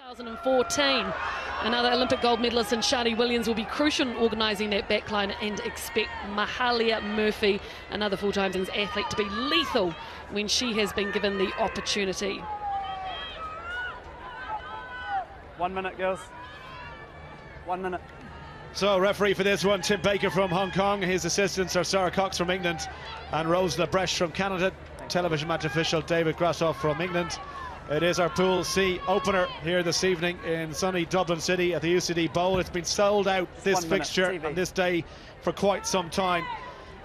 2014. Another Olympic gold medalist in Shani Williams will be crucial in organising that backline, and expect Mahalia Murphy, another full-time athlete, to be lethal when she has been given the opportunity. 1 minute, girls. 1 minute. So, referee for this one, Tim Baker from Hong Kong. His assistants are Sarah Cox from England and Rose LaBreche from Canada. Television match official David Grassoff from England. It is our Pool C opener here this evening in sunny Dublin City at the UCD Bowl. It's been sold out, this fixture on this day, for quite some time.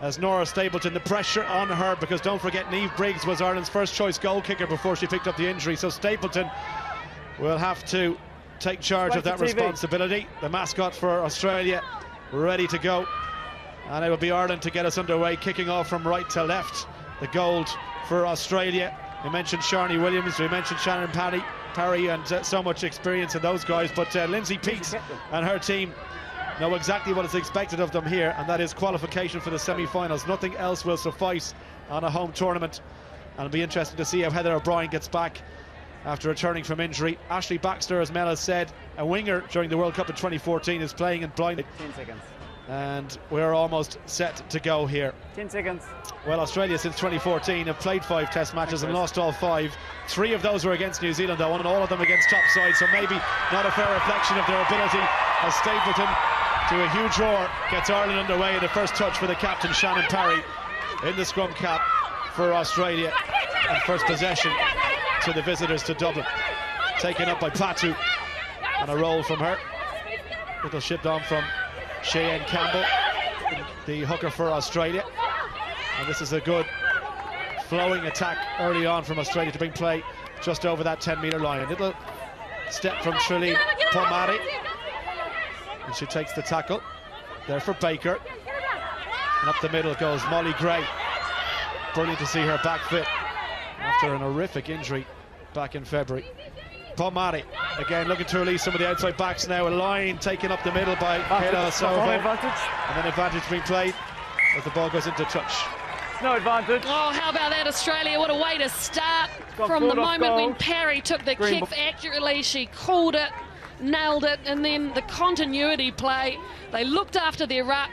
As Nora Stapleton, the pressure on her, because don't forget Niamh Briggs was Ireland's first choice goal kicker before she picked up the injury. So Stapleton will have to take charge of that responsibility. The mascot for Australia ready to go, and it will be Ireland to get us underway, kicking off from right to left. The gold for Australia. We mentioned Sharni Williams, we mentioned Shannon Parry, and so much experience in those guys, but Lindsay Peake and her team know exactly what is expected of them here, and that is qualification for the semi-finals. Nothing else will suffice on a home tournament, and it'll be interesting to see how Heather O'Brien gets back after returning from injury. Ashley Baxter, as Mel has said, a winger during the World Cup in 2014, is playing in blind. 10 seconds. And we're almost set to go here. 10 seconds. Well, Australia since 2014 have played 5 test matches and lost all 5. 3 of those were against New Zealand though, and all of them against top sides, so maybe not a fair reflection of their ability, as Stapleton, to a huge roar, gets Ireland underway. The first touch for the captain, Shannon Parry, in the scrum cap for Australia, and first possession to the visitors to Dublin. Taken up by Patu, and a roll from her. Little shipped on from Cheyenne Campbell, the hooker for Australia. And this is a good flowing attack early on from Australia to bring play just over that 10-metre line. A little step from Trilly Pomari, and she takes the tackle there for Baker. And up the middle goes Molly Gray. Brilliant to see her back fit after an horrific injury back in February. Pomari again looking to release some of the outside backs now. A line taken up the middle by Kayla Salvo, and then advantage being played as the ball goes into touch. No advantage. Oh, how about that, Australia? What a way to start. From the moment when Parry took the kick accurately, she called it, nailed it, and then the continuity play. They looked after their ruck.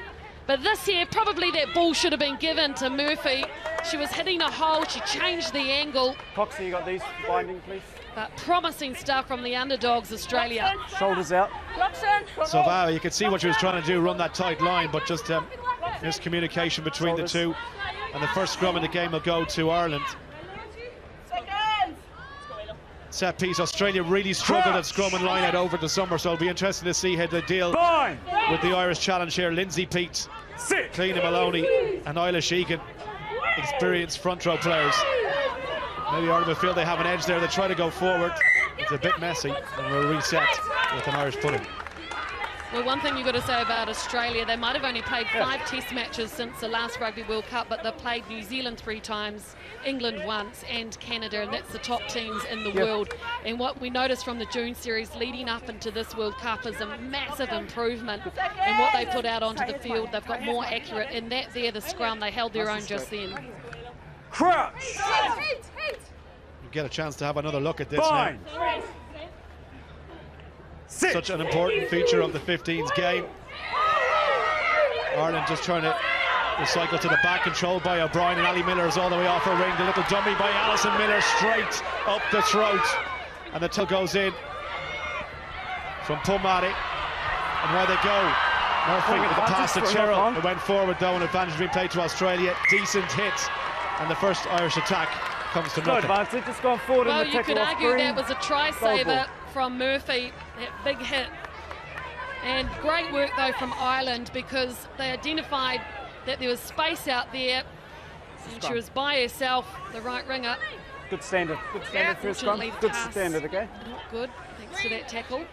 But this year, probably that ball should have been given to Murphy. She was hitting a hole, she changed the angle. Coxie, you got these binding, please. But promising stuff from the underdogs, Australia. Shoulders out. So Val, you could see what she was trying to do, run that tight line, but just miscommunication between the two. And the first scrum in the game will go to Ireland. Set piece. Australia really struggled at scrum and line out over the summer, so it'll be interesting to see how they deal with the Irish challenge here. Lindsay Peake, Cleena Maloney and Eilish Egan, experienced front row players. Maybe Ireland will feel they have an edge there. They try to go forward. It's a bit messy, and we'll reset with an Irish pudding. Well, one thing you've got to say about Australia, they might have only played 5 test matches since the last Rugby World Cup, but they've played New Zealand 3 times, England once, and Canada, and that's the top teams in the world. And what we noticed from the June series leading up into this World Cup is a massive improvement in what they put out onto the field. They've got more accurate, and that there, the scrum, they held their own just then. Crouch! You get a chance to have another look at this now. Such an important feature of the 15s game. Ireland just trying to recycle to the back, controlled by O'Brien, and Ali Miller is all the way off her ring. The little dummy by Alison Miller straight up the throat, and the toe goes in from Pomari. And where they go, Murphy with the pass to Cheryl. It went forward though, and advantage being played to Australia. Decent hit, and the first Irish attack comes to nothing. Advantage, it's gone forward. Well, you could argue that was a try saver from Murphy, that big hit. And great work though from Ireland, because they identified that there was space out there, and she was by herself, the right ringer. Good standard for a scrum. Good standard, okay? Not good, thanks to that tackle.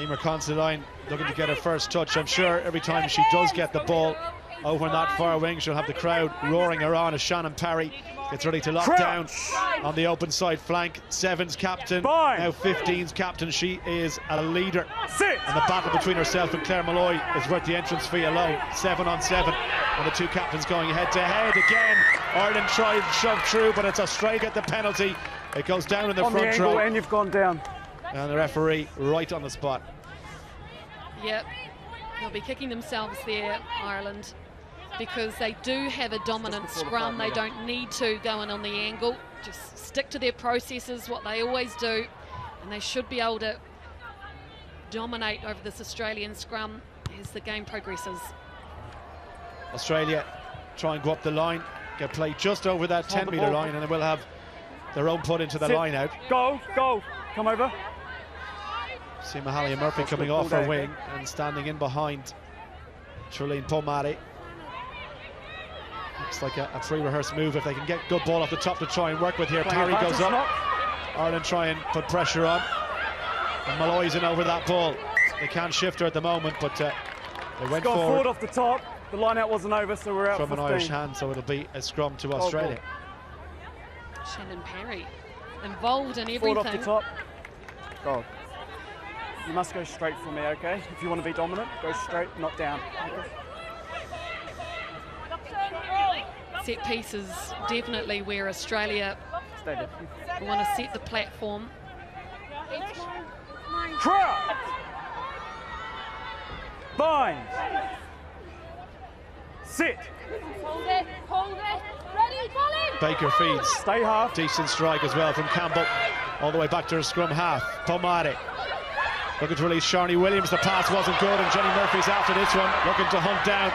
Emer Considine looking to get her first touch. I'm sure every time she does get the ball over on that far wing, she'll have the crowd roaring her on as Shannon Parry gets ready to lock down on the open side flank. 7's captain, now 15's captain. She is a leader. And the battle between herself and Claire Malloy is worth the entrance fee alone. 7 on 7. And the two captains going head to head again. Ireland tried to shove through, but it's Australia get the penalty. It goes down in the on front the angle row. and you've gone down. And the referee right on the spot. Yep, they'll be kicking themselves there, Ireland, because they do have a dominant scrum. They don't need to go in on the angle. Just stick to their processes, what they always do, and they should be able to dominate over this Australian scrum as the game progresses. Australia try and go up the line, get played just over that 10-metre line, and they will have their own put into the line out. Go, go, come over. See Mahalia Murphy coming off her wing and standing in behind Charlene Pomari. Looks like a pre-rehearsed move if they can get good ball off the top to try and work with here. Parry goes up. Ireland try and put pressure on. And Malloy's in over that ball. They can't shift her at the moment, but they went forward off the top. The line out wasn't over, so we're out from 15. an Irish hand, so it'll be a scrum to Australia. Shannon Parry involved in everything. Forward off the top. Go. You must go straight for me, okay? If you want to be dominant, go straight, not down. Okay. Set pieces definitely where Australia want to set the platform. Crouch! Bind! Sit! Hold it, ready, Colin! Baker feeds. Stay half. Decent strike as well from Campbell. All the way back to her scrum half. Pomari looking to release Sharni Williams. The pass wasn't good, and Jenny Murphy's after this one, looking to hunt down,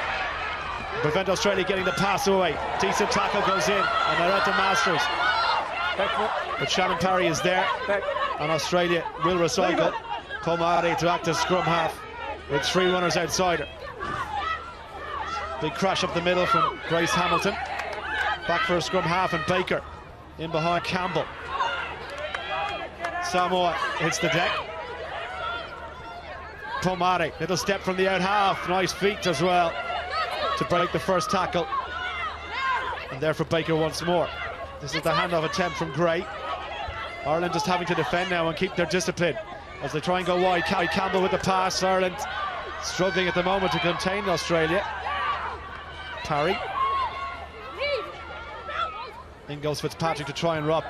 prevent Australia getting the pass away. Decent tackle goes in, and they're at the Masters. But Shannon Parry is there, and Australia will recycle. Pomari to act as scrum half with 3 runners outside her. Big crash up the middle from Grace Hamilton. Back for a scrum half, and Baker in behind Campbell. Samoa hits the deck. Pomari, little step from the out half. Nice feet as well to break the first tackle. And there for Baker once more. This is the handoff attempt from Gray. Ireland just having to defend now and keep their discipline as they try and go wide. Campbell with the pass. Ireland struggling at the moment to contain Australia. Parry. In goes Fitzpatrick to try and rob.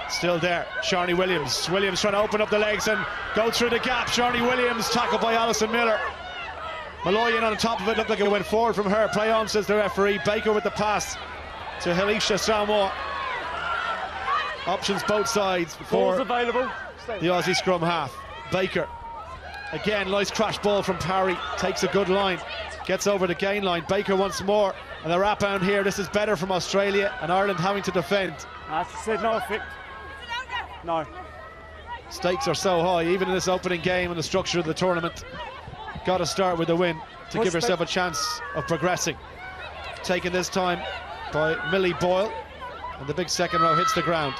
Still there, Sharni Williams. Williams trying to open up the legs and go through the gap. Sharni Williams tackled by Alison Miller. Malloy in on top of it, looked like it went forward from her. Play on, says the referee. Baker with the pass to Helisha Samoa. Options both sides for available. The Aussie scrum half. Baker, again, nice crash ball from Parry. Takes a good line, gets over the gain line. Baker once more, and the wrap round here. This is better from Australia, and Ireland having to defend. She said no effect. No. Stakes are so high, even in this opening game and the structure of the tournament. Got to start with a win to give yourself a chance of progressing. Taken this time by Millie Boyle, and the big second row hits the ground.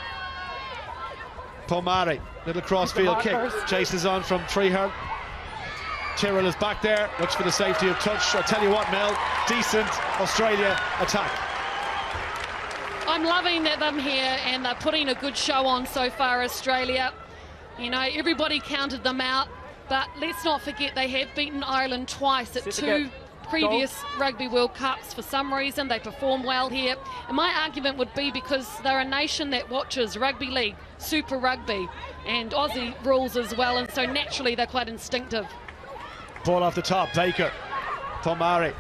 Pomari, little crossfield kick, chases on from Trehearn. Tyrrell is back there, looks for the safety of touch. I tell you what, Mel, decent Australia attack. I'm loving them here, and they're putting a good show on so far, Australia. You know, everybody counted them out, but let's not forget they have beaten Ireland twice at 2 previous Rugby World Cups. For some reason, they perform well here. And my argument would be because they're a nation that watches rugby league, Super Rugby, and Aussie rules as well, and so naturally they're quite instinctive. Ball off the top, Baker. Pomari.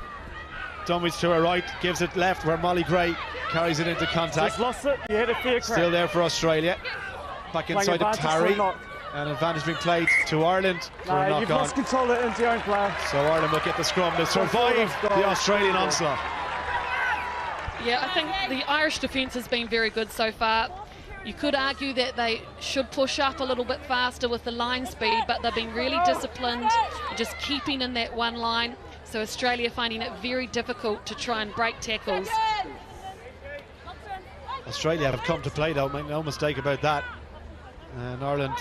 Dunwich to her right, gives it left where Molly Gray carries it into contact. Just lost it, you had a fair crack. Still there for Australia. Back inside to Parry. An advantage being played to Ireland for a knock-on. You've lost control of it into your own player. So Ireland will get the scrum to survive the Australian onslaught. Yeah, I think the Irish defence has been very good so far. You could argue that they should push up a little bit faster with the line speed, but they've been really disciplined, just keeping in that one line. So Australia finding it very difficult to try and break tackles. Australia have come to play though, make no mistake about that. And Ireland,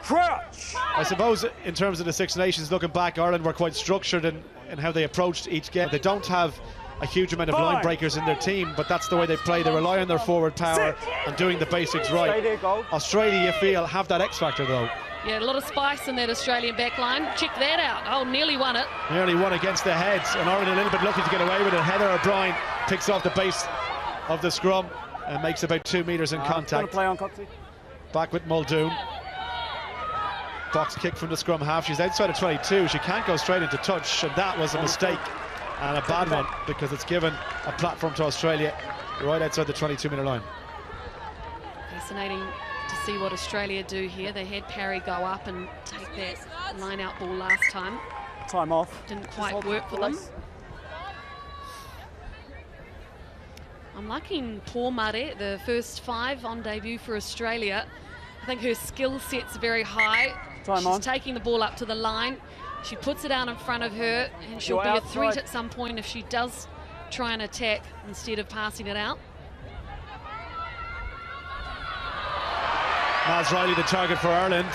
crouch! I suppose in terms of the Six Nations, looking back, Ireland were quite structured in how they approached each game. They don't have a huge amount of line breakers in their team, but that's the way they play. They rely on their forward power and doing the basics right. Australia, you feel, have that X factor though. Yeah, a lot of spice in that Australian back line. Check that out. Oh, nearly won it. Nearly won against the heads, and Ireland a little bit lucky to get away with it. Heather O'Brien picks off the base of the scrum and makes about 2 metres in contact. Play on Coxie. Back with Muldoon. Box kick from the scrum half. She's outside of 22. She can't go straight into touch, and that was a mistake and a bad one, because it's given a platform to Australia right outside the 22-metre line. Fascinating to see what Australia do here. They had Parry go up and take that line-out ball last time. Time off. Didn't quite work for them. I'm liking poor Mare, the first 5 on debut for Australia. I think her skill set's very high. She's taking the ball up to the line. She puts it out in front of her, and she'll be a threat at some point if she does try and attack instead of passing it out. Maz Riley, the target for Ireland,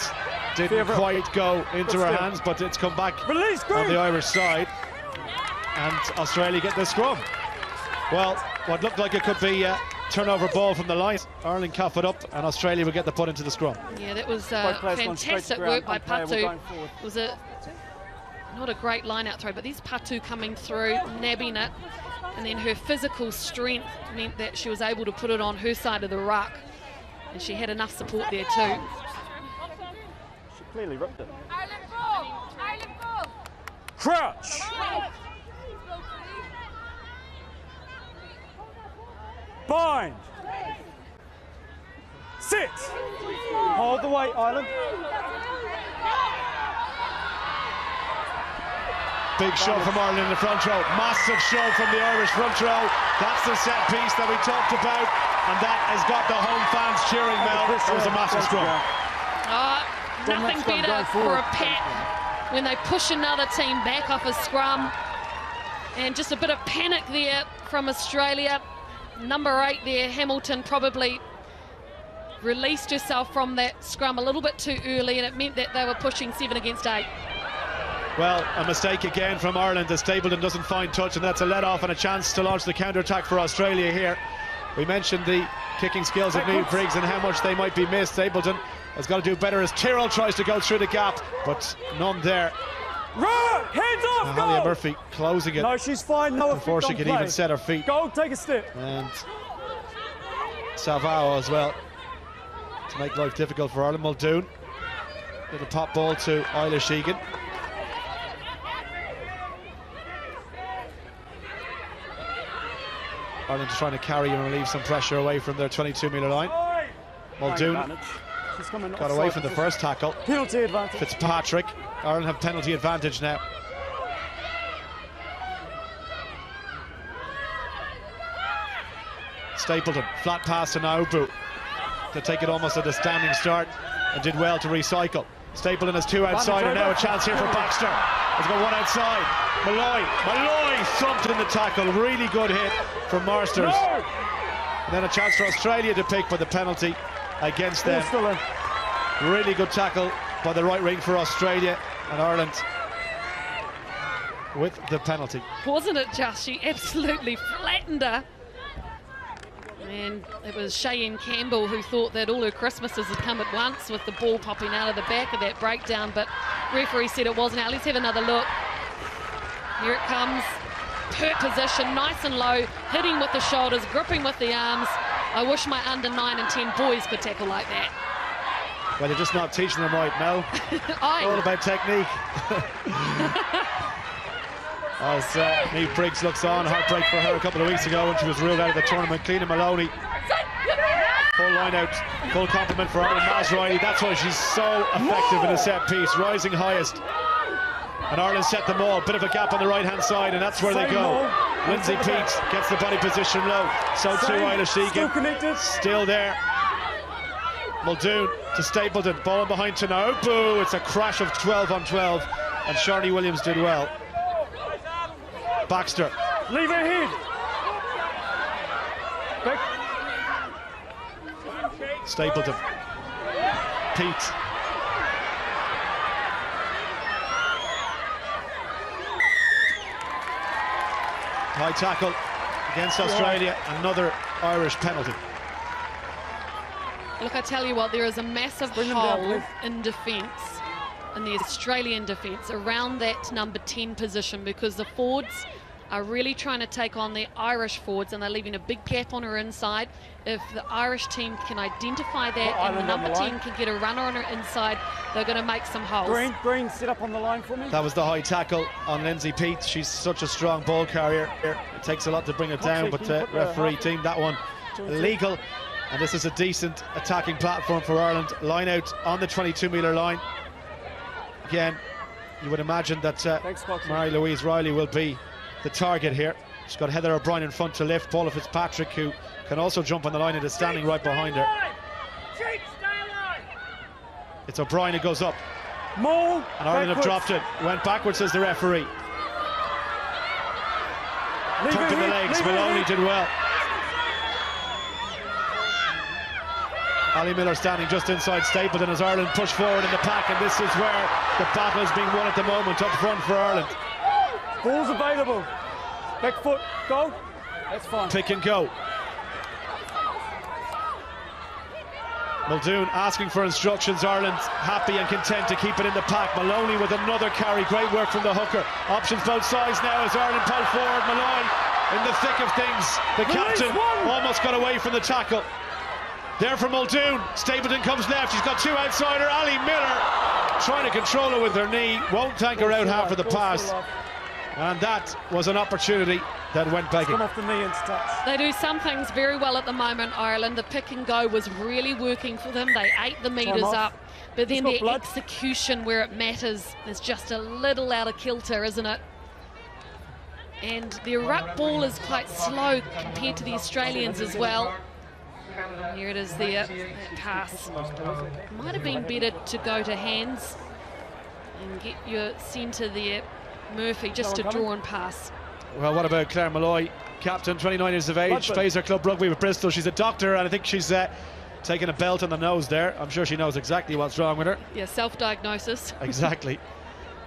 didn't quite go into her hands, but it's come back on the Irish side, and Australia get the scrum. Well, what looked like it could be a turnover ball from the line, Ireland cough it up, and Australia will get the put into the scrum. Yeah, that was fantastic work by Patu. It was not a great line-out throw, but these Patu coming through, nabbing it, and then her physical strength meant that she was able to put it on her side of the ruck, and she had enough support there too. She clearly ripped it. Ireland ball! Ireland ball! Crouch! Bind! Sit! Hold the weight, Ireland. Big show from Ireland in the front row. Massive show from the Irish front row. That's the set piece that we talked about, and that has got the home fans cheering, Mel. It was a massive scrum. Nothing better for a pat when they push another team back off a scrum. And just a bit of panic there from Australia. Number 8 there, Hamilton, probably released herself from that scrum a little bit too early, and it meant that they were pushing 7 against 8. Well, a mistake again from Ireland as Stapleton doesn't find touch, and that's a let-off and a chance to launch the counter-attack for Australia here. We mentioned the kicking skills of Niamh Briggs and how much they might be missed. Stapleton has got to do better as Tyrrell tries to go through the gap, but none there. Run! Hands off! Halia Murphy closing it. No, she's fine. No, before she could even set her feet. Go, take a step. And Salvao as well to make life difficult for Ireland. Muldoon with a pop ball to Eilish Egan. Ireland trying to carry and relieve some pressure away from their 22-metre line. Muldoon got away from the first tackle. Penalty advantage. Fitzpatrick. Ireland have penalty advantage now. Stapleton, flat pass to Naubu to take it almost at a standing start, and did well to recycle. Stapleton has 2 outside, and now a chance here for Baxter. He's got 1 outside. Malloy thumped in the tackle. Really good hit from Marsters. And then a chance for Australia to pick, but the penalty against them. Really good tackle by the right wing for Australia, and Ireland with the penalty. Wasn't it just? She absolutely flattened her. And it was Cheyenne Campbell who thought that all her Christmases had come at once with the ball popping out of the back of that breakdown, but referee said it wasn't out. Let's have another look. Here it comes. Per position, nice and low, hitting with the shoulders, gripping with the arms. I wish my under 9 and 10 boys could tackle like that. Well, they're just not teaching them right, Mel. All about technique. As Niamh Briggs looks on, heartbreak for her a couple of weeks ago when she was ruled out of the tournament. Cleena Maloney, full line out, full compliment for Ireland. Maz Riley, that's why she's so effective in a set piece, rising highest. And Ireland set them all, bit of a gap on the right hand side, and that's where they go. Lindsay Peake gets the body position low, so too Eilish Egan, still there. Muldoon to Stapleton, ball behind to Naubu. It's a crash of 12 on 12, and Sharni Williams did well. Baxter. Leave her head. Stapleton. Peake. High tackle against Australia. Another Irish penalty. Look, I tell you what, there is a massive hole in defence, in the Australian defence, around that number 10 position, because the forwards are really trying to take on the Irish forwards, and they're leaving a big gap on her inside. If the Irish team can identify that and the number 10 can get a runner on her inside, they're going to make some holes. Green, sit up on the line for me. That was the high tackle on Lindsay Peat. She's such a strong ball carrier. It takes a lot to bring her down, but the referee deemed that one illegal. And this is a decent attacking platform for Ireland. Line out on the 22-metre line. Again, you would imagine that Mary-Louise Riley will be the target here. She's got Heather O'Brien in front to lift. Paula Fitzpatrick, who can also jump on the line and is standing right behind her. It's O'Brien who goes up. More. And Ireland have dropped it. Went backwards, says the referee. Tucked in the legs. Maloney did well. Ali Miller standing just inside Stapleton as Ireland push forward in the pack, and this is where the battle is being won at the moment, up front for Ireland. Ball's available. Back foot, go. That's fine. Pick and go. Muldoon asking for instructions. Ireland happy and content to keep it in the pack. Maloney with another carry. Great work from the hooker. Options both sides now as Ireland pull forward. Malloy in the thick of things. The captain almost got away from the tackle. There for Muldoon. Stapleton comes left. She's got two outsider. Ali Miller trying to control her with her knee. Won't tank her out half of the pass. And that was an opportunity that went begging. Come off the knee and touch. They do some things very well at the moment, Ireland. The pick and go was really working for them. They ate the metres up. But then their execution where it matters is just a little out of kilter, isn't it? And their ruck ball is quite slow compared to the Australians as well. Here it is there, that pass. Might have been better to go to hands and get your centre there, Murphy, just to draw and pass. Well, what about Claire Malloy, captain, 29 years of age, plays her club rugby with Bristol. She's a doctor, and I think she's taking a belt on the nose there. I'm sure she knows exactly what's wrong with her. Yeah, self-diagnosis. Exactly.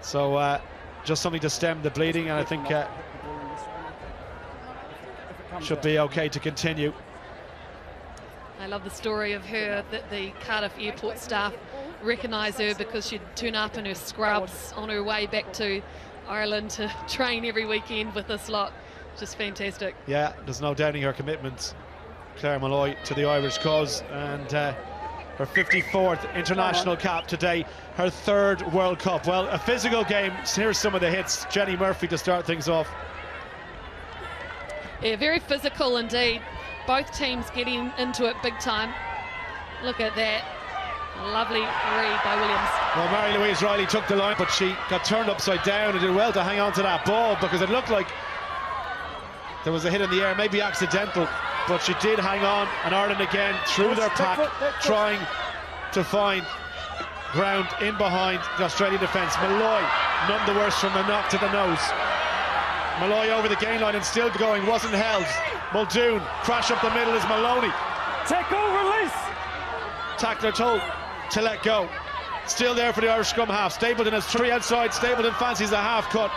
So just something to stem the bleeding, and I think should be okay to continue. I love the story of her, that the Cardiff airport staff recognise her because she'd turn up in her scrubs on her way back to Ireland to train every weekend with this lot. Just fantastic. Yeah, there's no doubting her commitment, Claire Malloy, to the Irish cause, and her 54th international cap today, her 3rd World Cup. Well, a physical game. Here's some of the hits. Jenny Murphy to start things off. Yeah, very physical indeed. Both teams getting into it big time. Look at that. Lovely read by Williams. Well, Mary-Louise Riley took the line, but she got turned upside down and did well to hang on to that ball, because it looked like there was a hit in the air, maybe accidental, but she did hang on. And Ireland again through their pack, trying to find ground in behind the Australian defence. Malloy, none the worse from the knock to the nose. Malloy over the gain line and still going, wasn't held. Muldoon, crash up the middle is Maloney. Tackle, release. Tackler told to let go. Still there for the Irish scrum half. Stapleton has 3 outside. Stapleton fancies a half cut,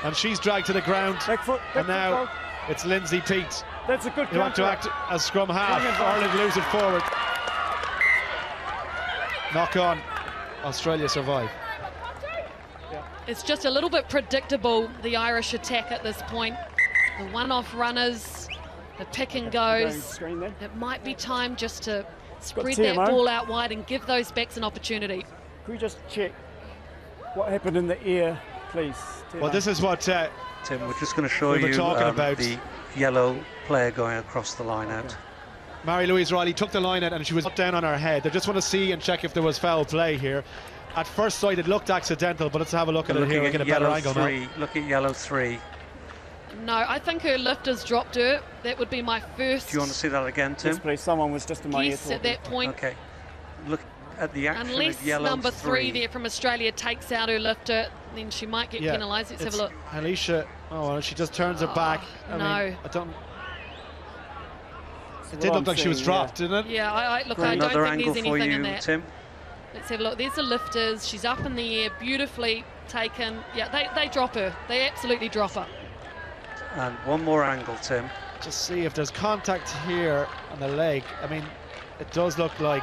and she's dragged to the ground. And now it's Lindsay Peat. That's a good who want to act as scrum half. Ireland lose it forward. Knock on. Australia survive. It's just a little bit predictable, the Irish attack at this point. The one-off runners, the pick and goes. It might be time just to spread that ball out wide and give those backs an opportunity. Can we just check what happened in the air, please? Well, this is what Tim, we're just going to show you about the yellow player going across the line out. Mary-Louise Riley took the line out and she was put down on her head. They just want to see and check if there was foul play here. At first sight it looked accidental, but let's have a look at it here. We'll get a better angle now. Look at yellow 3. No, I think her lifters dropped her. That would be my first. Do you want to see that again, Tim? Yes, please. Someone was just in my ear talking. At that point. Okay. Look at the action Unless of yellow number 3 there from Australia takes out her lifter, then she might get penalised. Let's have a look. Alicia, well, she just turns her back. I mean, it did look like she was dropped, didn't it? Yeah, I don't think there's anything in that. Tim. Let's have a look. There's the lifters. She's up in the air, beautifully taken. Yeah, they drop her. They absolutely drop her. And one more angle, Tim. Just see if there's contact here on the leg. I mean, it does look like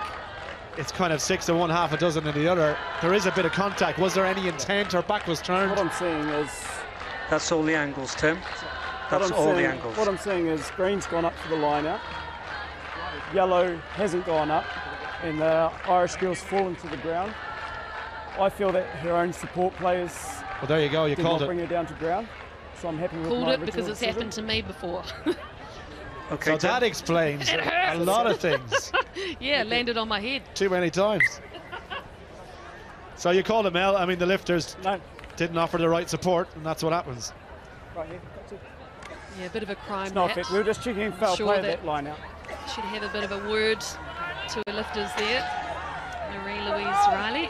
it's kind of 6 to 1, half a dozen in the other. There is a bit of contact. Was there any intent? Her back was turned. What I'm seeing is... That's all the angles, Tim. That's all the angles. What I'm saying is green's gone up for the line out. Yellow hasn't gone up, and the Irish girl's fallen to the ground. I feel that her own support players Well, there you go. You did called not it. bring her down to ground. So I'm happy with Called my it because original it's decision. happened to me before. Okay, So Tim. that explains It a hurts. lot of things. Yeah, landed on my head. Too many times. So you called it, Mel. I mean, the lifters No, didn't offer the right support, and that's what happens. right here. That's it. Yeah, a bit of a crime. It's not that. fit. We were just checking foul Sure play that- that line out. Should have a bit of a word to her lifters there. Marie-Louise Riley.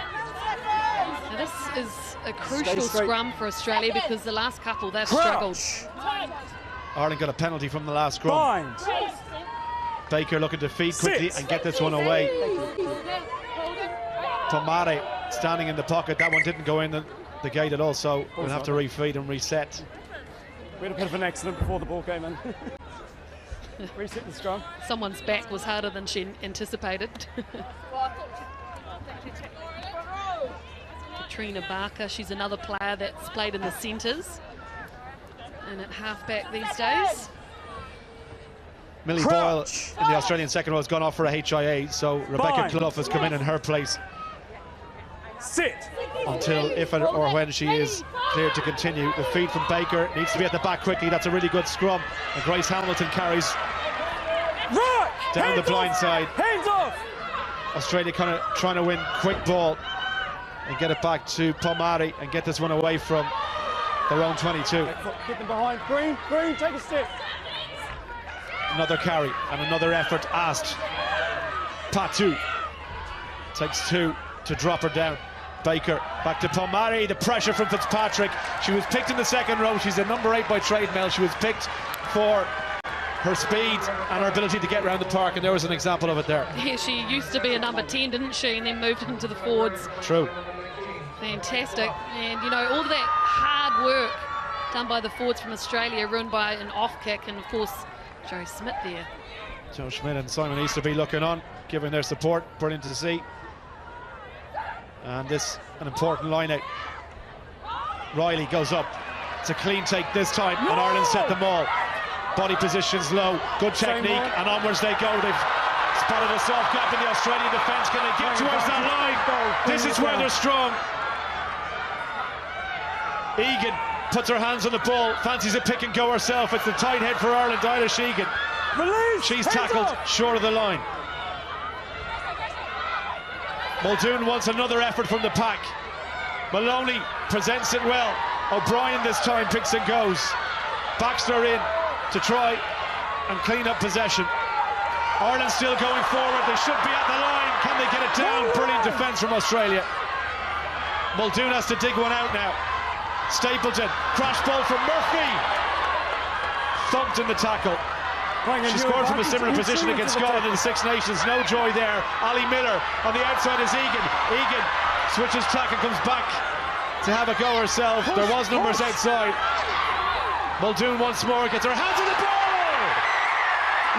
Now this is a crucial straight. scrum for Australia because the last couple they've struggled. Crouch. Ireland got a penalty from the last scrum. Bind. Baker looking to feed quickly Sit. and get this one away. Pomare standing in the pocket. That one didn't go in the gate at all, so we'll have to refeed and reset. We had a bit of an accident before the ball came in. Reset the scrum. Someone's back was harder than she anticipated. Katrina Barker, she's another player that's played in the centres and at halfback these days. Millie Crouch. Boyle in the Australian second row has gone off for a HIA, so Rebecca Bind. Clough has come in her place Sit. until if or when she is cleared to continue. The feed from Baker needs to be at the back quickly. That's a really good scrum. And Grace Hamilton carries Right. down the Hands blind off. side. Hands off. Australia kind of trying to win quick ball and get it back to Pomare and get this one away from their own 22. Get them behind. Green. Green. Take a step. Another carry and another effort asked. Patu takes two to drop her down. Baker back to Pomare. The pressure from Fitzpatrick. She was picked in the second row. She's a number 8 by trade, Mel. She was picked for her speed and her ability to get around the park, and there was an example of it there. Yeah, she used to be a number 10, didn't she? And then moved into the forwards. True. Fantastic. And, you know, all that hard work done by the forwards from Australia ruined by an off kick. And, of course, Joe Smith there. Joe Schmidt and Simon Easterby looking on, giving their support. Brilliant to see. And this, an important line out. Riley goes up. It's a clean take this time, and Ireland set them all. Body positions low, good technique, and onwards they go. They've spotted a soft gap in the Australian defence. Can they get towards that line? This is where they're strong. Egan puts her hands on the ball, fancies a pick and go herself. It's the tight head for Ireland, Eilish Egan. Release. She's Hands tackled off. short of the line. Muldoon wants another effort from the pack. Maloney presents it well. O'Brien this time picks and goes. Baxter in to try and clean up possession. Ireland still going forward. They should be at the line. Can they get it down? Brilliant defence from Australia. Muldoon has to dig one out now. Stapleton, crash ball from Murphy. Thumped in the tackle. She scored from a similar position against Scotland in the Six Nations. No joy there. Ali Miller on the outside is Egan. Egan switches track and comes back to have a go herself. There was numbers outside. Muldoon once more gets her hands on the ball.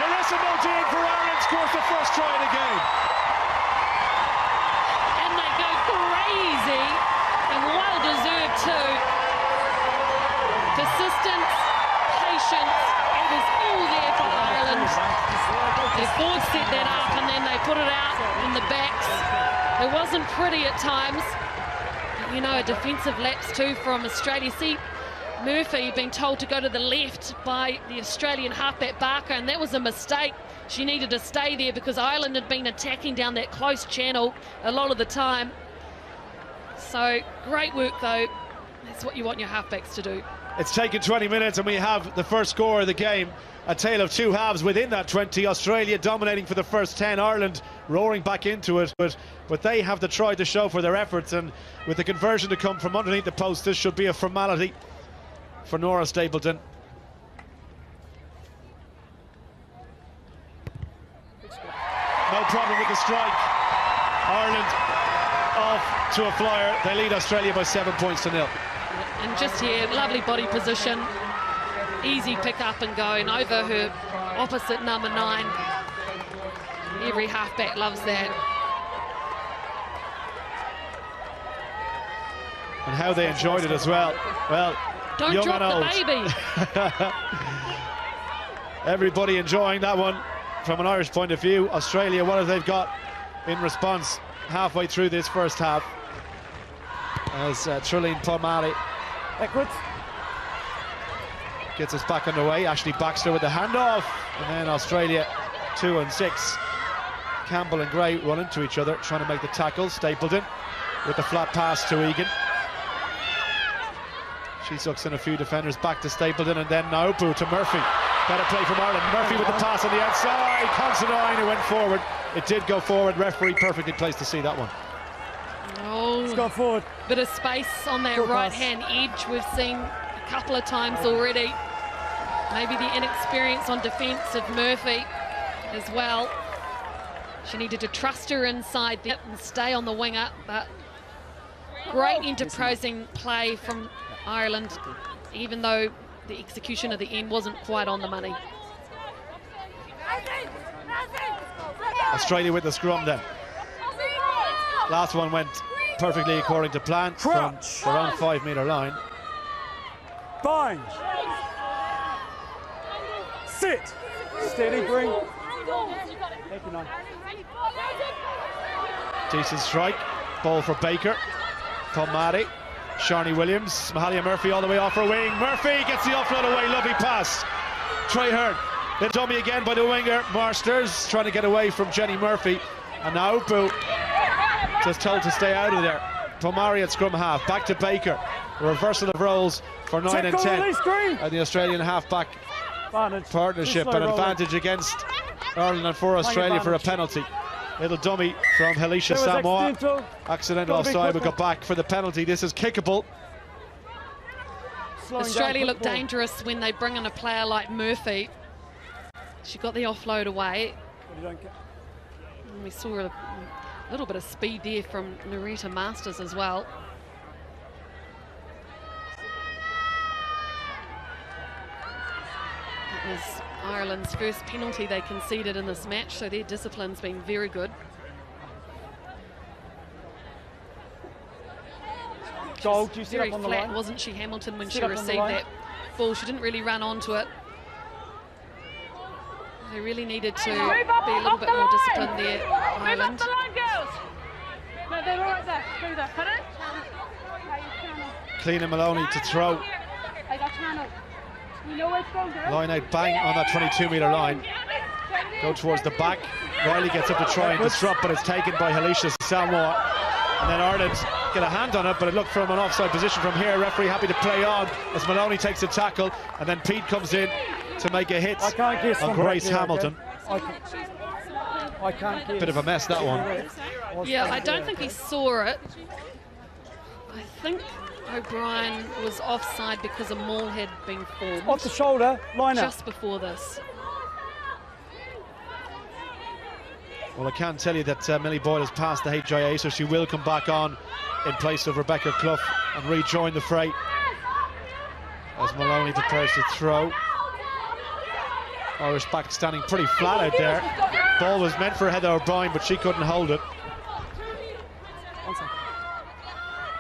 Larissa Muldoon for Ireland scores the first try of the game. And they go crazy, and well deserved too. Persistence, patience, it was all there for Ireland. They forward set that up and then they put it out in the backs. It wasn't pretty at times. But, you know, a defensive lapse too from Australia. See, Murphy being told to go to the left by the Australian halfback Barker, and that was a mistake. She needed to stay there because Ireland had been attacking down that close channel a lot of the time. So great work though. That's what you want your halfbacks to do. It's taken 20 minutes and we have the first score of the game. A tale of two halves within that 20. Australia dominating for the first 10. Ireland roaring back into it. But they have the try to show for their efforts, and with the conversion to come from underneath the post, this should be a formality for Nora Stapleton. No problem with the strike. Ireland off to a flyer. They lead Australia by 7 points to 0. And just here, lovely body position, easy pick up and going over her opposite number 9. Every halfback loves that. And how they enjoyed it as well. Well, Don't young drop and old. the baby. Everybody enjoying that one from an Irish point of view. Australia, what have they got in response halfway through this first half? As Trilleen Palmieri Backwards. gets us back underway. Ashley Baxter with the handoff. And then Australia 2 and 6. Campbell and Gray run into each other, trying to make the tackle. Stapleton with the flat pass to Egan. She sucks in a few defenders, back to Stapleton, and then Naupu to Murphy. Better play from Ireland. Murphy with the pass on the outside. Considine, it went forward. It did go forward. Referee perfectly placed to see that one. Oh, Let's go forward. bit of space on that Good right-hand edge. We've seen a couple of times already. Maybe the inexperience on defence of Murphy as well. She needed to trust her inside there and stay on the winger, but great enterprising play from Ireland, even though the execution of the end wasn't quite on the money. Australia with the scrum then. Last one went perfectly according to plan from the around 5 metre line. Bind. Sit. Steady, bring. Thank you, Nine. Decent strike. Ball for Baker. Palmieri. Sharni Williams. Mahalia Murphy all the way off her wing. Murphy gets the offload away. Lovely pass. Traherne. Then dummy again by the winger. Marsters trying to get away from Jenny Murphy. And now Upu just told to stay out of there. Palmieri at scrum half. Back to Baker. A reversal of roles for 9 and 10. And the Australian half-back partnership. An advantage against Ireland and for Australia for a penalty. Little dummy from Helisha Samoa. Accidental offside, we got back for the penalty. This is kickable. Australia look dangerous when they bring in a player like Murphy. She got the offload away. And we saw a little bit of speed there from Narita Masters as well. It was Ireland's first penalty they conceded in this match, so their discipline's been very good. Gold, you Very flat, wasn't she, Hamilton, when she received that ball? She didn't really run onto it. They really needed to be a little bit more disciplined there, Ireland. Clean and Maloney to throw. Line out, bang on that 22-metre line. Go towards the back. Riley gets up to try and disrupt, but it's taken by Helisha Samoa. And then Ireland get a hand on it, but it looked from an offside position from here. Referee happy to play on as Maloney takes a tackle, and then Pete comes in to make a hit on Grace Hamilton. I can't guess. Bit of a mess, that one. Yeah, I don't think he saw it. I think O'Brien was offside because a maul had been formed. Off the shoulder, line up. Just before this. Well, I can tell you that Millie Boyle has passed the HIA, so she will come back on in place of Rebecca Clough and rejoin the fray as Maloney prepares to throw. Irish back standing pretty flat out there. Ball was meant for Heather O'Brien, but she couldn't hold it.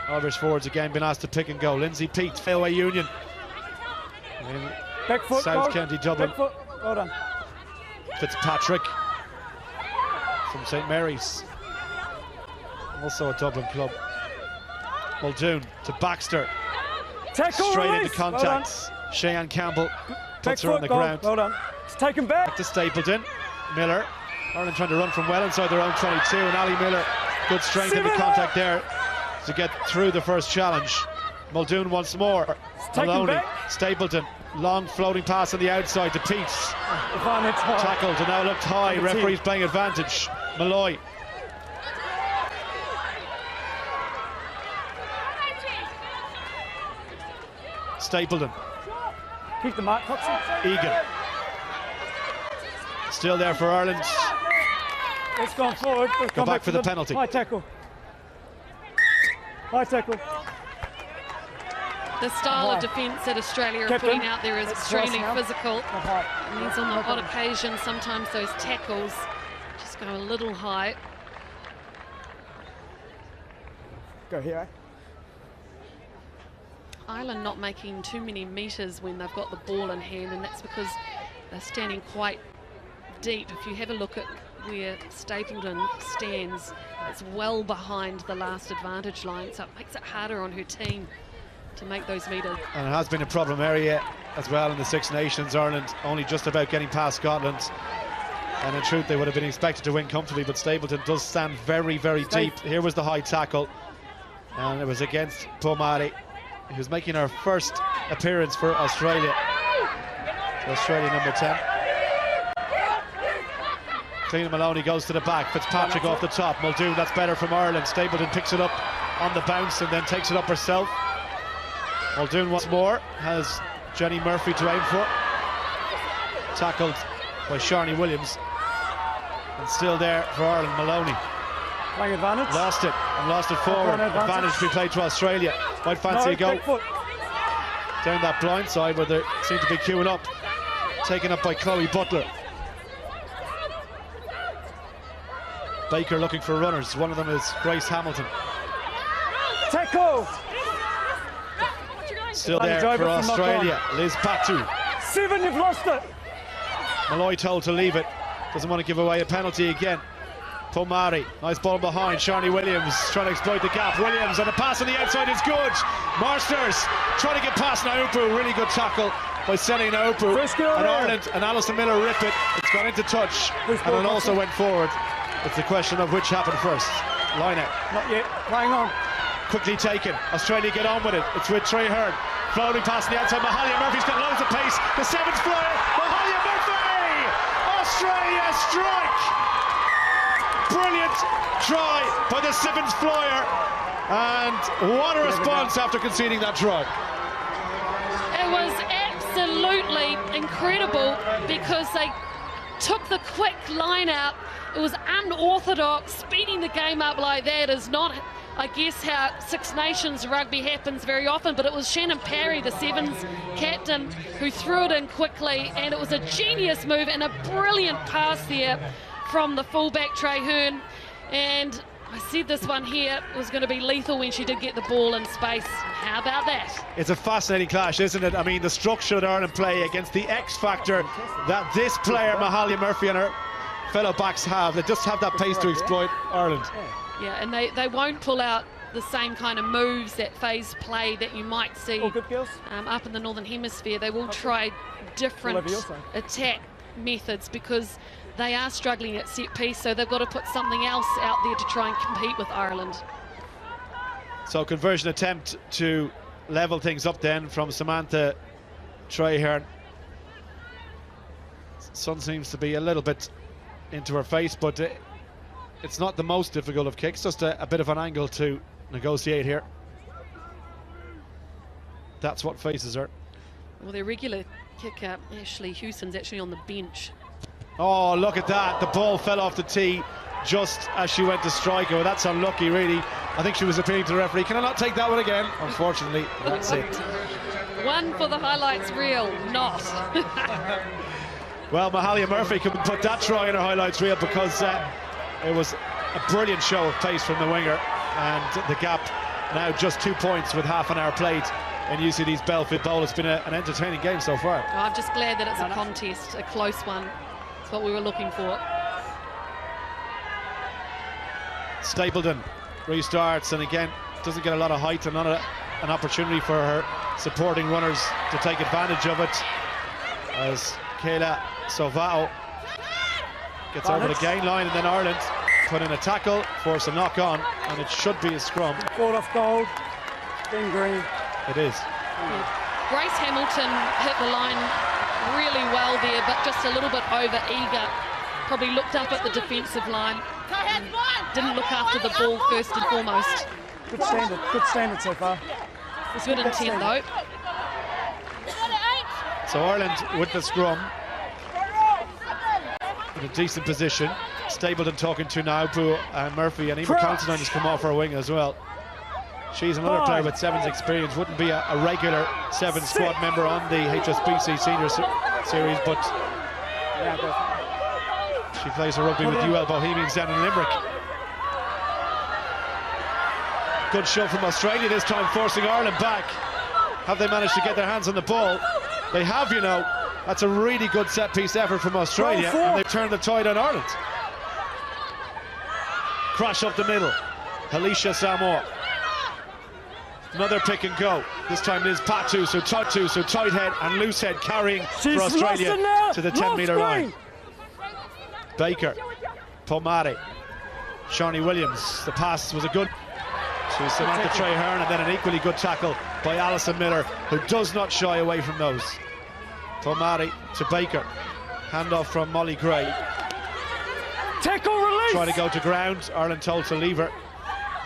Irish forwards again been asked to pick and go. Lindsay Peat, Fairway Union in Back foot, South County Dublin. Back foot. Well done. Fitzpatrick from St Mary's, also a Dublin club. Muldoon to Baxter. Tackle, Straight release. into contact. Well Cheyenne Campbell puts back her on the foot, ground. Well done. It's taken back. Back to Stapleton. Miller. Ireland trying to run from well inside their own 22, and Ali Miller, good strength in the contact there to get through the first challenge. Muldoon once more. Maloney, Stapleton, long floating pass on the outside to Pete. Tackled and now looked high. Referee's playing advantage. Malloy. Stapleton. Keep the mark, Egan. Still there for Ireland. Let's go forward. Let's Go back for the penalty. High tackle. High tackle. The style of defence that Australia are putting out there is extremely physical. And these on the odd occasion, sometimes those tackles just go a little high. Go here. Ireland not making too many metres when they've got the ball in hand, and that's because they're standing quite deep. If you have a look at where Stapleton stands, it's well behind the last advantage line, so it makes it harder on her team to make those metres. And it has been a problem area as well in the Six Nations. Ireland only just about getting past Scotland, and in truth they would have been expected to win comfortably, but Stapleton does stand very, very deep. Here was the high tackle, and it was against Pomari, who's making her first appearance for Australia. So Australia number 10. Clean Maloney goes to the back, Fitzpatrick off the top, Muldoon, that's better from Ireland. Stapleton picks it up on the bounce and then takes it up herself. Muldoon once more has Jenny Murphy to aim for. Tackled by Sharni Williams. And still there for Ireland, Maloney. Playing advantage. Lost it, and lost it forward. Advantage to be played to Australia. Might fancy a go. Down that blind side where they seem to be queuing up. Taken up by Chloe Butler. Baker looking for runners. One of them is Grace Hamilton. Tackle! Still there for Australia, Liz Patu. 7, you've lost it! Malloy told to leave it. Doesn't want to give away a penalty again. Pomari, nice ball behind. Sharni Williams trying to exploit the gap. Williams, and the pass on the outside is good. Marsters trying to get past Naupu. Really good tackle by Selly Naupu. And Ireland and Alison Miller rip it. It's gone into touch and it also went forward. It's a question of which happened first. Line out. Not yet, playing on. Quickly taken. Australia get on with it. It's with Trey Hearn. Floating past the outside. Mahalia Murphy's got loads of pace. The 7th flyer. Mahalia Murphy! Australia strike! Brilliant try by the 7th flyer. And what a response after conceding that try. It was absolutely incredible because they took the quick line out. It was unorthodox. Speeding the game up like that is not, I guess, how Six Nations rugby happens very often, but it was Shannon Parry, the Sevens captain, who threw it in quickly, and it was a genius move and a brilliant pass there from the fullback Trey Hearn. And I said this one here was going to be lethal when she did get the ball in space. How about that? It's a fascinating clash, isn't it? I mean, the structure that Ireland play against the X factor that this player, Mahalia Murphy, and her fellow backs have. They just have that pace to exploit Ireland. Yeah, and they won't pull out the same kind of moves, that phase play that you might see up in the Northern Hemisphere. They will try different attack methods because they are struggling at set piece, so they've got to put something else out there to try and compete with Ireland. So conversion attempt to level things up then from Samantha Traherne. Sun seems to be a little bit into her face, but it's not the most difficult of kicks, just a bit of an angle to negotiate here. That's what faces her. Well, their regular kicker, Ashley Hewson's actually on the bench. Oh, look at that. The ball fell off the tee just as she went to strike. Oh, that's unlucky, really. I think she was appealing to the referee. Can I not take that one again? Unfortunately, that's it. One for the highlights reel, not. Well, Mahalia Murphy couldn't put that try in her highlights reel because it was a brilliant show of pace from the winger, and the gap now just 2 points with half an hour played in UCD's Belfield Bowl. It's been an entertaining game so far. Oh, I'm just glad that it's a contest, a close one. It's what we were looking for. Stapleton restarts, and again doesn't get a lot of height and not an opportunity for her supporting runners to take advantage of it, as Kayla Sovao gets over the gain line, and then Ireland put in a tackle, force a knock on, and it should be a scrum. Ball off gold, then green. It is. Yeah. Grace Hamilton hit the line really well there, but just a little bit over eager. Probably looked up at the defensive line, didn't look after the ball first and foremost. Good standard so far. Good intent though. So Ireland with the scrum in a decent position. Stapleton talking to Naupu and Murphy, and Emer Considine has come off her wing as well. She's another player with Sevens experience, wouldn't be a regular Sevens squad member on the HSBC Senior Series, but she plays her rugby with UL Bohemians down in Limerick. Good show from Australia this time, forcing Ireland back. Have they managed to get their hands on the ball? They have, you know. That's a really good set-piece effort from Australia, and they've turned the tide on Ireland. Crash up the middle. Alicia Samoa. Another pick and go. This time it is Patu, so tight head and loose head carrying for Australia to the 10-metre line. Baker, Pomare, Shawnee Williams. The pass was a good to Samantha Traherne, and then an equally good tackle by Alison Miller, who does not shy away from those. Pomare to Baker. Handoff from Molly Gray. Tackle release! Trying to go to ground. Ireland told to leave her.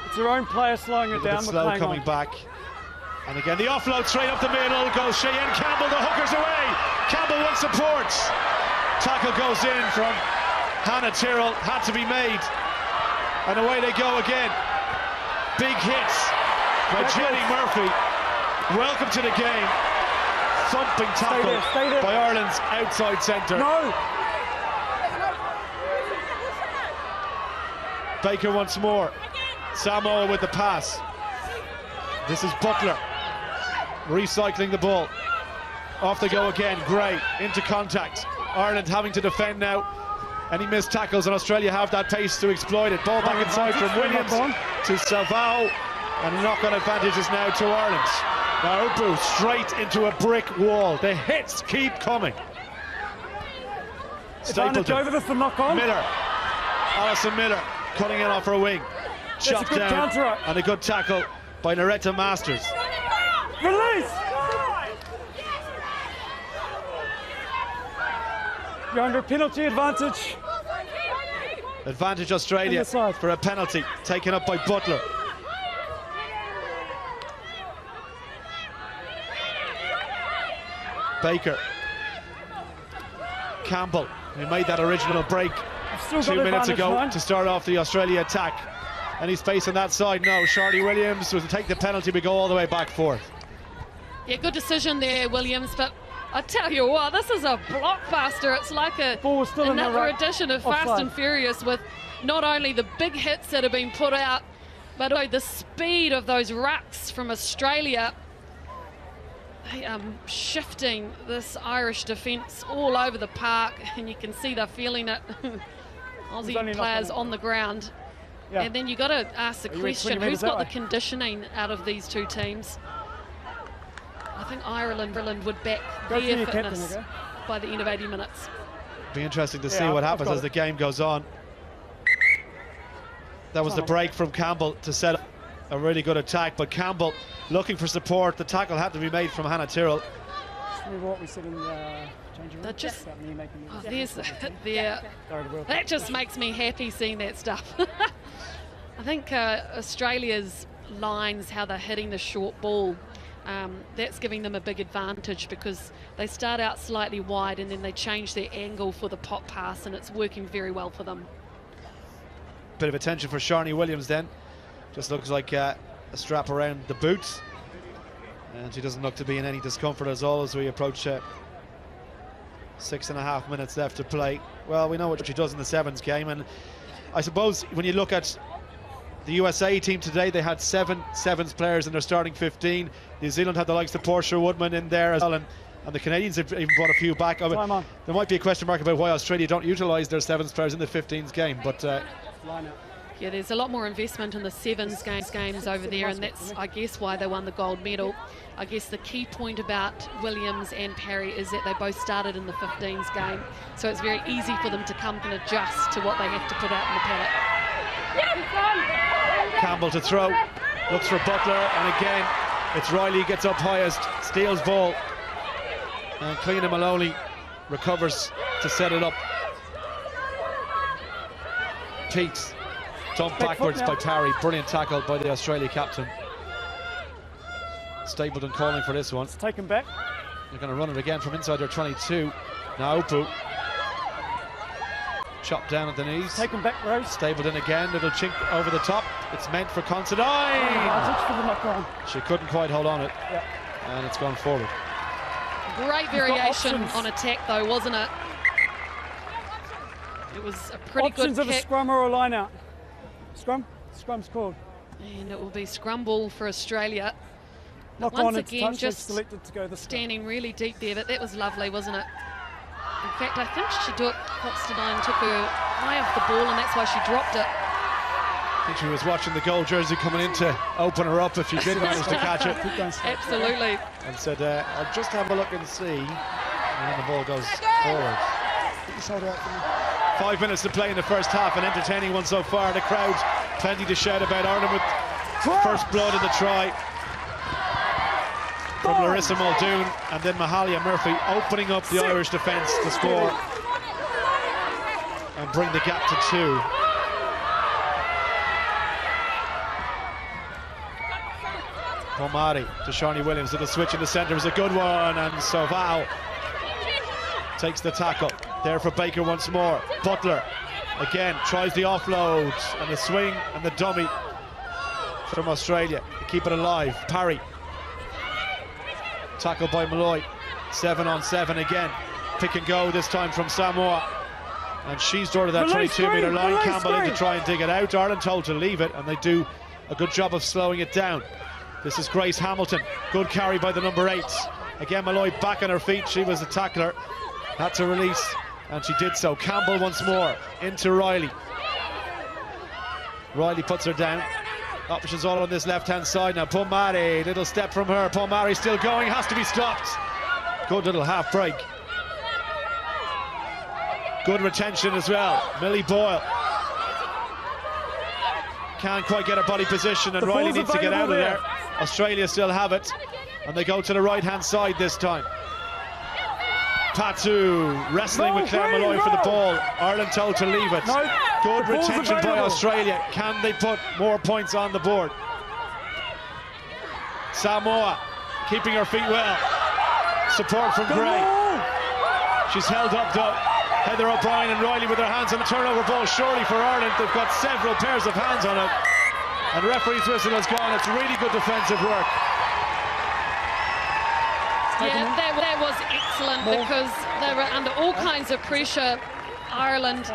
It's her own player slowing her down. Slow coming back. And again, the offload straight up the middle. Goes Cheyenne Campbell. The hooker's away. Campbell wants supports. Tackle goes in from Hannah Tyrrell. Had to be made. And away they go again. Big hits by Jenny Murphy. Welcome to the game. Thumping tackle by Ireland's outside centre. No. Baker once more. Samoa with the pass. This is Butler recycling the ball. Off they go again. Gray into contact. Ireland having to defend now. Any missed tackles, and Australia have that pace to exploit it. Ball back inside from Williams to Salvao, and knock-on advantages now to Ireland. Now Ubu straight into a brick wall. The hits keep coming. Stapleton over for knock-on. Miller, Alison Miller cutting in off her wing. Shot down and a good tackle by Loretta Masters. Release! You're under penalty advantage. Advantage Australia for a penalty taken up by Butler. Baker. Campbell, who made that original break 2 minutes ago to start off the Australia attack. Any space on that side? No. Charlie Williams will take the penalty. We go all the way back forth. Yeah, good decision there, Williams, but I tell you what, this is a blockbuster. It's like another edition of Fast and Furious, with not only the big hits that have been put out, but the speed of those rucks from Australia. They are shifting this Irish defence all over the park, and you can see they're feeling it. Aussie players on the ground. Yeah. And then you've got to ask the question, who's got the conditioning out of these two teams? I think Ireland would back their fitness by the end of 80 minutes. Be interesting to see what happens as the game goes on. That was the break from Campbell to set up a really good attack, but Campbell looking for support. The tackle had to be made from Hannah Tyrrell. What we said in the changing room. That just makes me happy seeing that stuff. I think Australia's lines, how they're hitting the short ball, that's giving them a big advantage, because they start out slightly wide and then they change their angle for the pop pass, and it's working very well for them. Bit of attention for Shawnee Williams then. Just looks like a strap around the boots, and she doesn't look to be in any discomfort at all as we approach 6.5 minutes left to play. Well, we know what she does in the sevens game, and I suppose when you look at the USA team today, they had 7 sevens players in their starting 15. New Zealand had the likes of Portia Woodman in there as well, and the Canadians have even brought a few back. I mean, there might be a question mark about why Australia don't utilise their sevens players in the 15s game, but yeah, there's a lot more investment in the sevens games over there, and that's, I guess, why they won the gold medal. I guess the key point about Williams and Parry is that they both started in the 15s game, so it's very easy for them to come and adjust to what they have to put out in the paddock. Campbell to throw, looks for Butler, and again it's Riley gets up highest, steals ball, and Cliona Maloney recovers to set it up. Peaks dumped backwards by Parry. Brilliant tackle by the Australia captain. Stapleton calling for this one. It's taken back. They're going to run it again from inside their 22. Now Upu. Chopped down at the knees. Taken back, Rose. Stapleton again. Little chink over the top. It's meant for Considine. She couldn't quite hold on it. Yeah. And it's gone forward. Great variation on attack, though, wasn't it? It was a pretty good kick. Options of a scrum or a line out. Scrum? Scrum's called. And it will be scrum ball for Australia. Knock Once on again, touch, just selected to go this standing really deep there, but that was lovely, wasn't it? In fact, I think Constantine took her eye off the ball, and that's why she dropped it. I think she was watching the gold jersey coming in to open her up if she did manage to catch it. Absolutely. And said, I'll just have a look and see. And then the ball goes forward. 5 minutes to play in the first half, an entertaining one so far. The crowd, plenty to shout about. Ireland with first blood in the try from Larissa Muldoon, and then Mahalia Murphy opening up the Irish defence to score and bring the gap to 2. Pomari to Shawnee Williams, to the switch in the centre was a good one, and Sovao takes the tackle. There for Baker once more. Butler again tries the offload and the swing and the dummy from Australia to keep it alive. Parry, tackled by Malloy. 7 on 7 again. Pick and go this time from Samoa, and she's door to that 22-metre line. Campbell in to try and dig it out. Ireland told to leave it, and they do a good job of slowing it down. This is Grace Hamilton. Good carry by the number 8. Again, Malloy back on her feet. She was the tackler. Had to release, and she did so. Campbell once more into Riley. Riley puts her down. Options all on this left-hand side now. Pomari, little step from her. Pomari still going, has to be stopped. Good little half break. Good retention as well. Millie Boyle can't quite get her body position, and Riley needs to get out of there. Australia still have it, and they go to the right-hand side this time. Patu wrestling with Claire Malloy for the ball. Ireland told to leave it. Good retention by Australia. Can they put more points on the board? Samoa keeping her feet well. Support from Gray. She's held up though. Heather O'Brien and Riley with their hands on the turnover ball, surely for Ireland. They've got several pairs of hands on it, and referee's whistle has gone. It's really good defensive work. Yeah, that was excellent because they were under all kinds of pressure. Ireland,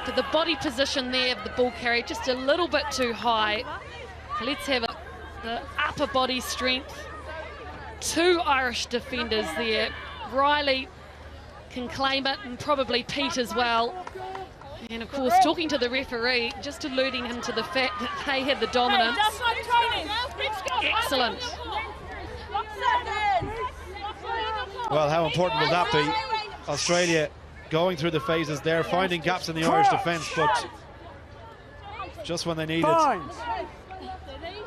to the body position there of the ball carrier, just a little bit too high. Let's have the upper body strength. 2 Irish defenders there. Riley can claim it, and probably Pete as well. And of course, talking to the referee, just alluding him to the fact that they had the dominance. Excellent. Well, how important will that be? Australia going through the phases there, finding gaps in the Irish defence, but just when they needed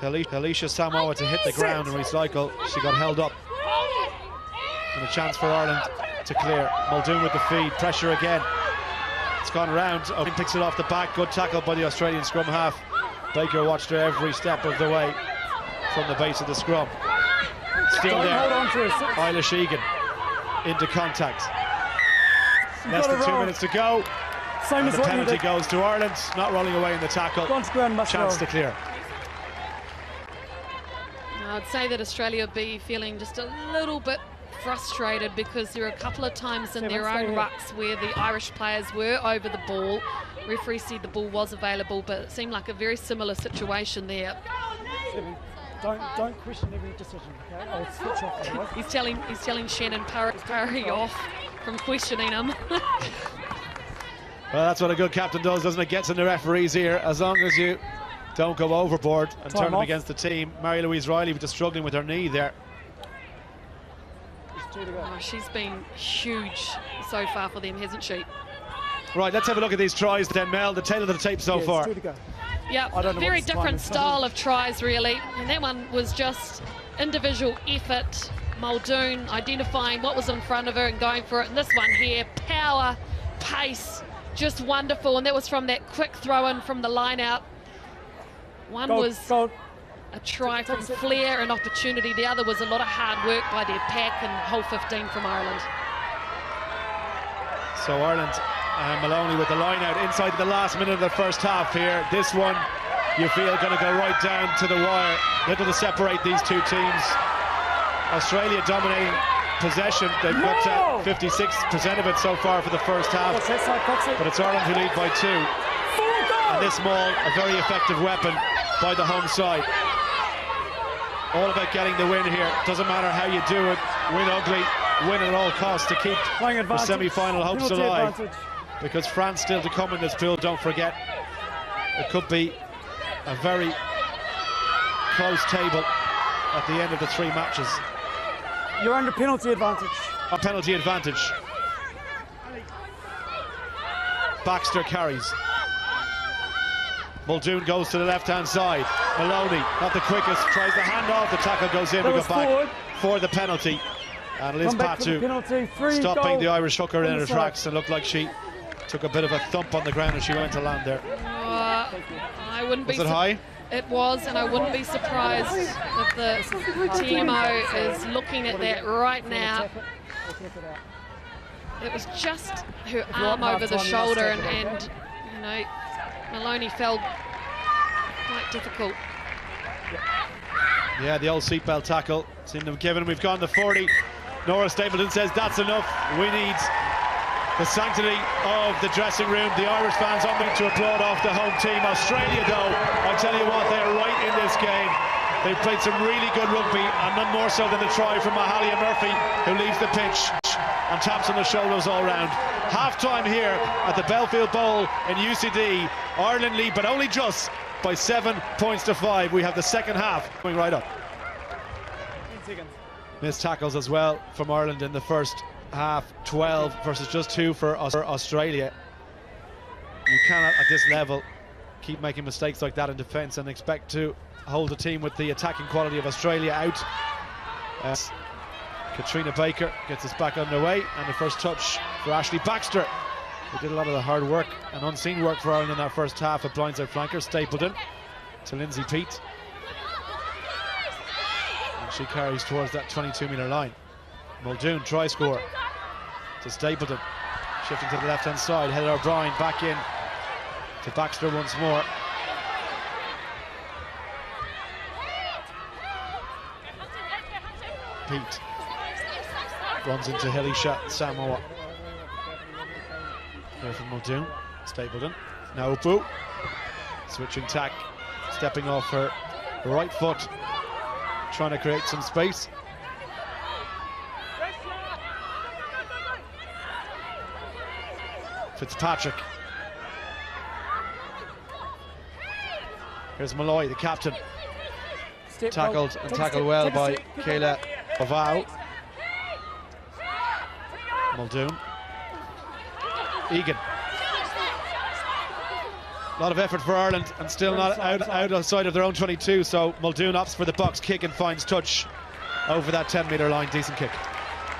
Alicia Samoa to hit the ground and recycle, she got held up. And a chance for Ireland to clear. Muldoon with the feed, pressure again. It's gone around. O'Brien picks it off the back. Good tackle by the Australian scrum half. Baker watched her every step of the way from the base of the scrum. Still there. Eilish Egan into contact. Less than 2 minutes to go. And the penalty goes to Ireland. Not rolling away in the tackle. Chance to clear. I'd say that Australia would be feeling just a little bit frustrated because there were a couple of times in their own rucks where the Irish players were over the ball. Referee said the ball was available, but it seemed like a very similar situation there. Don't question every decision, okay? I'll switch off. He's telling Shannon Parry off from questioning him. Well, that's what a good captain does, doesn't it? Gets in the referees' ear, as long as you don't go overboard and turn them against the team. Mary-Louise Riley was just struggling with her knee there. Oh, she's been huge so far for them, hasn't she? Right, let's have a look at these tries then, Mel. The tail of the tape so far. Yeah, very different style of tries, really. And that one was just individual effort. Muldoon identifying what was in front of her and going for it. And this one here, power, pace, just wonderful. And that was from that quick throw-in from the line-out. One was a try from flair and opportunity. The other was a lot of hard work by their pack and whole 15 from Ireland. So Ireland and Maloney with the line out inside the last minute of the first half here. This one, you feel, going to go right down to the wire. Little to separate these two teams. Australia dominating possession. They've got 56% of it so far for the first half. But it's Ireland who lead by 2. And this maul, a very effective weapon by the home side. all about getting the win here. Doesn't matter how you do it, win ugly, win at all costs to keep the semi-final hopes alive. Because France still to come in this pool, don't forget. It could be a very close table at the end of the 3 matches. You're under penalty advantage. A penalty advantage. Baxter carries. Muldoon goes to the left-hand side. Maloney, not the quickest, tries the handoff. The tackle goes in. We go back for the penalty. And Liz Patu stopping the Irish hooker in her tracks, and looked like she took a bit of a thump on the ground as she went to land there. I wouldn't be. Was it high? It was, and I wouldn't be surprised if the TMO is looking at that right now. It was just her arm over the shoulder, and you know, Maloney felt quite difficult. Yeah, the old seatbelt tackle seemed to have given. We've gone to 40. Nora Stapleton says that's enough. We need the sanctity of the dressing room. The Irish fans are meant to applaud off the home team. Australia, though, I tell you what, they're right in this game. They've played some really good rugby, and none more so than the try from Mahalia Murphy, who leaves the pitch and taps on the shoulders all round. Half-time here at the Belfield Bowl in UCD. Ireland lead, but only just by 7 points to 5. We have the second half going right up. Missed tackles as well from Ireland in the first half, 12 versus just 2 for Australia. You cannot, at this level, keep making mistakes like that in defence and expect to hold the team with the attacking quality of Australia out. Katrina Baker gets us back underway, and the first touch for Ashley Baxter, who did a lot of the hard work and unseen work for Ireland in that first half. A blindside flanker, Stapleton to Lindsay Peat, and she carries towards that 22-metre line. Muldoon, try score to Stapleton, shifting to the left-hand side. Heather O'Brien back in to Baxter once more. Peat runs into Hilisha Samoa. Here from Muldoon. Stapleton. Now Upu. Switching tack. Stepping off her right foot. Trying to create some space. Fitzpatrick. Here's Malloy, the captain. Tackled and tackled well by Kayla Ovao. Muldoon. Egan. A lot of effort for Ireland, and still not outside of their own 22, so Muldoon opts for the box kick and finds touch over that 10-metre line. Decent kick.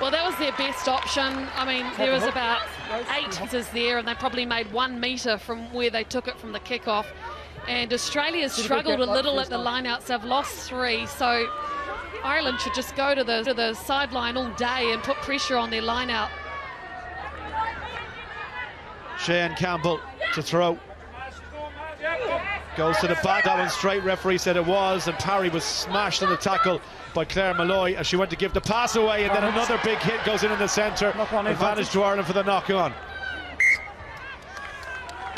Well, that was their best option. I mean, there was about 8 meters there, and they probably made 1 metre from where they took it from the kickoff. And Australia struggled a little at the lineouts. They've lost 3, so Ireland should just go to the sideline all day and put pressure on their lineout. Cheyenne Campbell to throw. Goes to the back. That one straight. Referee said it was, and Parry was smashed on the tackle by Claire Malloy as she went to give the pass away, and then another big hit goes in the centre. Advantage to Ireland for the knock-on.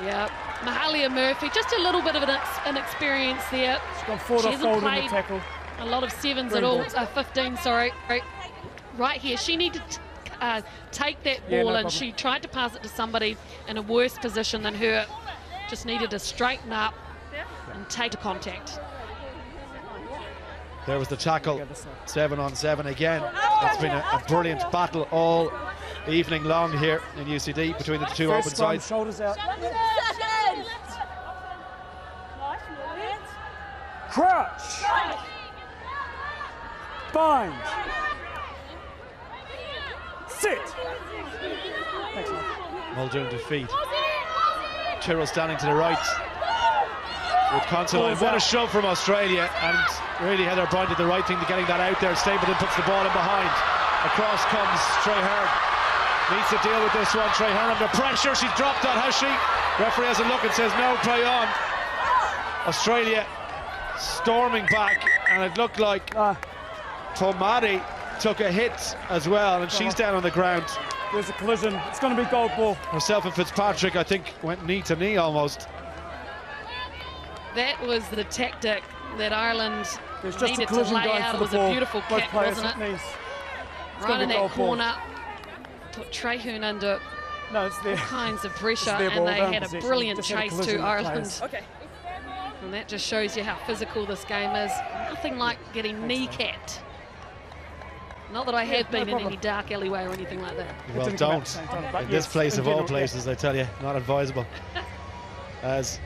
Yeah, Mahalia Murphy, just a little bit of an inexperience there. She's gone forward off fold in the tackle. A lot of 7s at all, 15, sorry. Right here, she needed to take that ball, and she tried to pass it to somebody in a worse position than her. Just needed to straighten up and take the contact. There was the tackle, 7-on-7 again. It's been a brilliant battle all evening long here in UCD between the two open sides. Shoulders out. Crouch. Bind. Sit. Thanks, Muldoon to feet. Tyrrell standing to the right with Considine. What a shove from Australia, and really Heather O'Brien did the right thing to getting that out there. Stapleton puts the ball in behind. Across comes Trey Hearn. Needs to deal with this one. Trey Hearn under pressure. She's dropped that, has she? Referee has a look and says no, play on. Australia storming back, and it looked like Tomari took a hit as well, and she's down on the ground. There's a collision. It's going to be gold ball. Herself and Fitzpatrick, I think, went knee to knee almost. That was the tactic that Ireland There's just a Needed to collision lay going out. for It the was a ball. beautiful Both kick, players wasn't it? knees. Right in be goal that ball. corner. Put Traherne under No, it's there. all kinds of pressure, their and ball, they down had a possession. brilliant Just had a chase collision to with Ireland. players. Okay. And that just shows you how physical this game is. Nothing like getting kneecapped. Not that I have been in problem. any dark alleyway or anything like that. Well, didn't come out at don't. the same time, but In this yes, place in of all general, places, I tell you, not advisable. As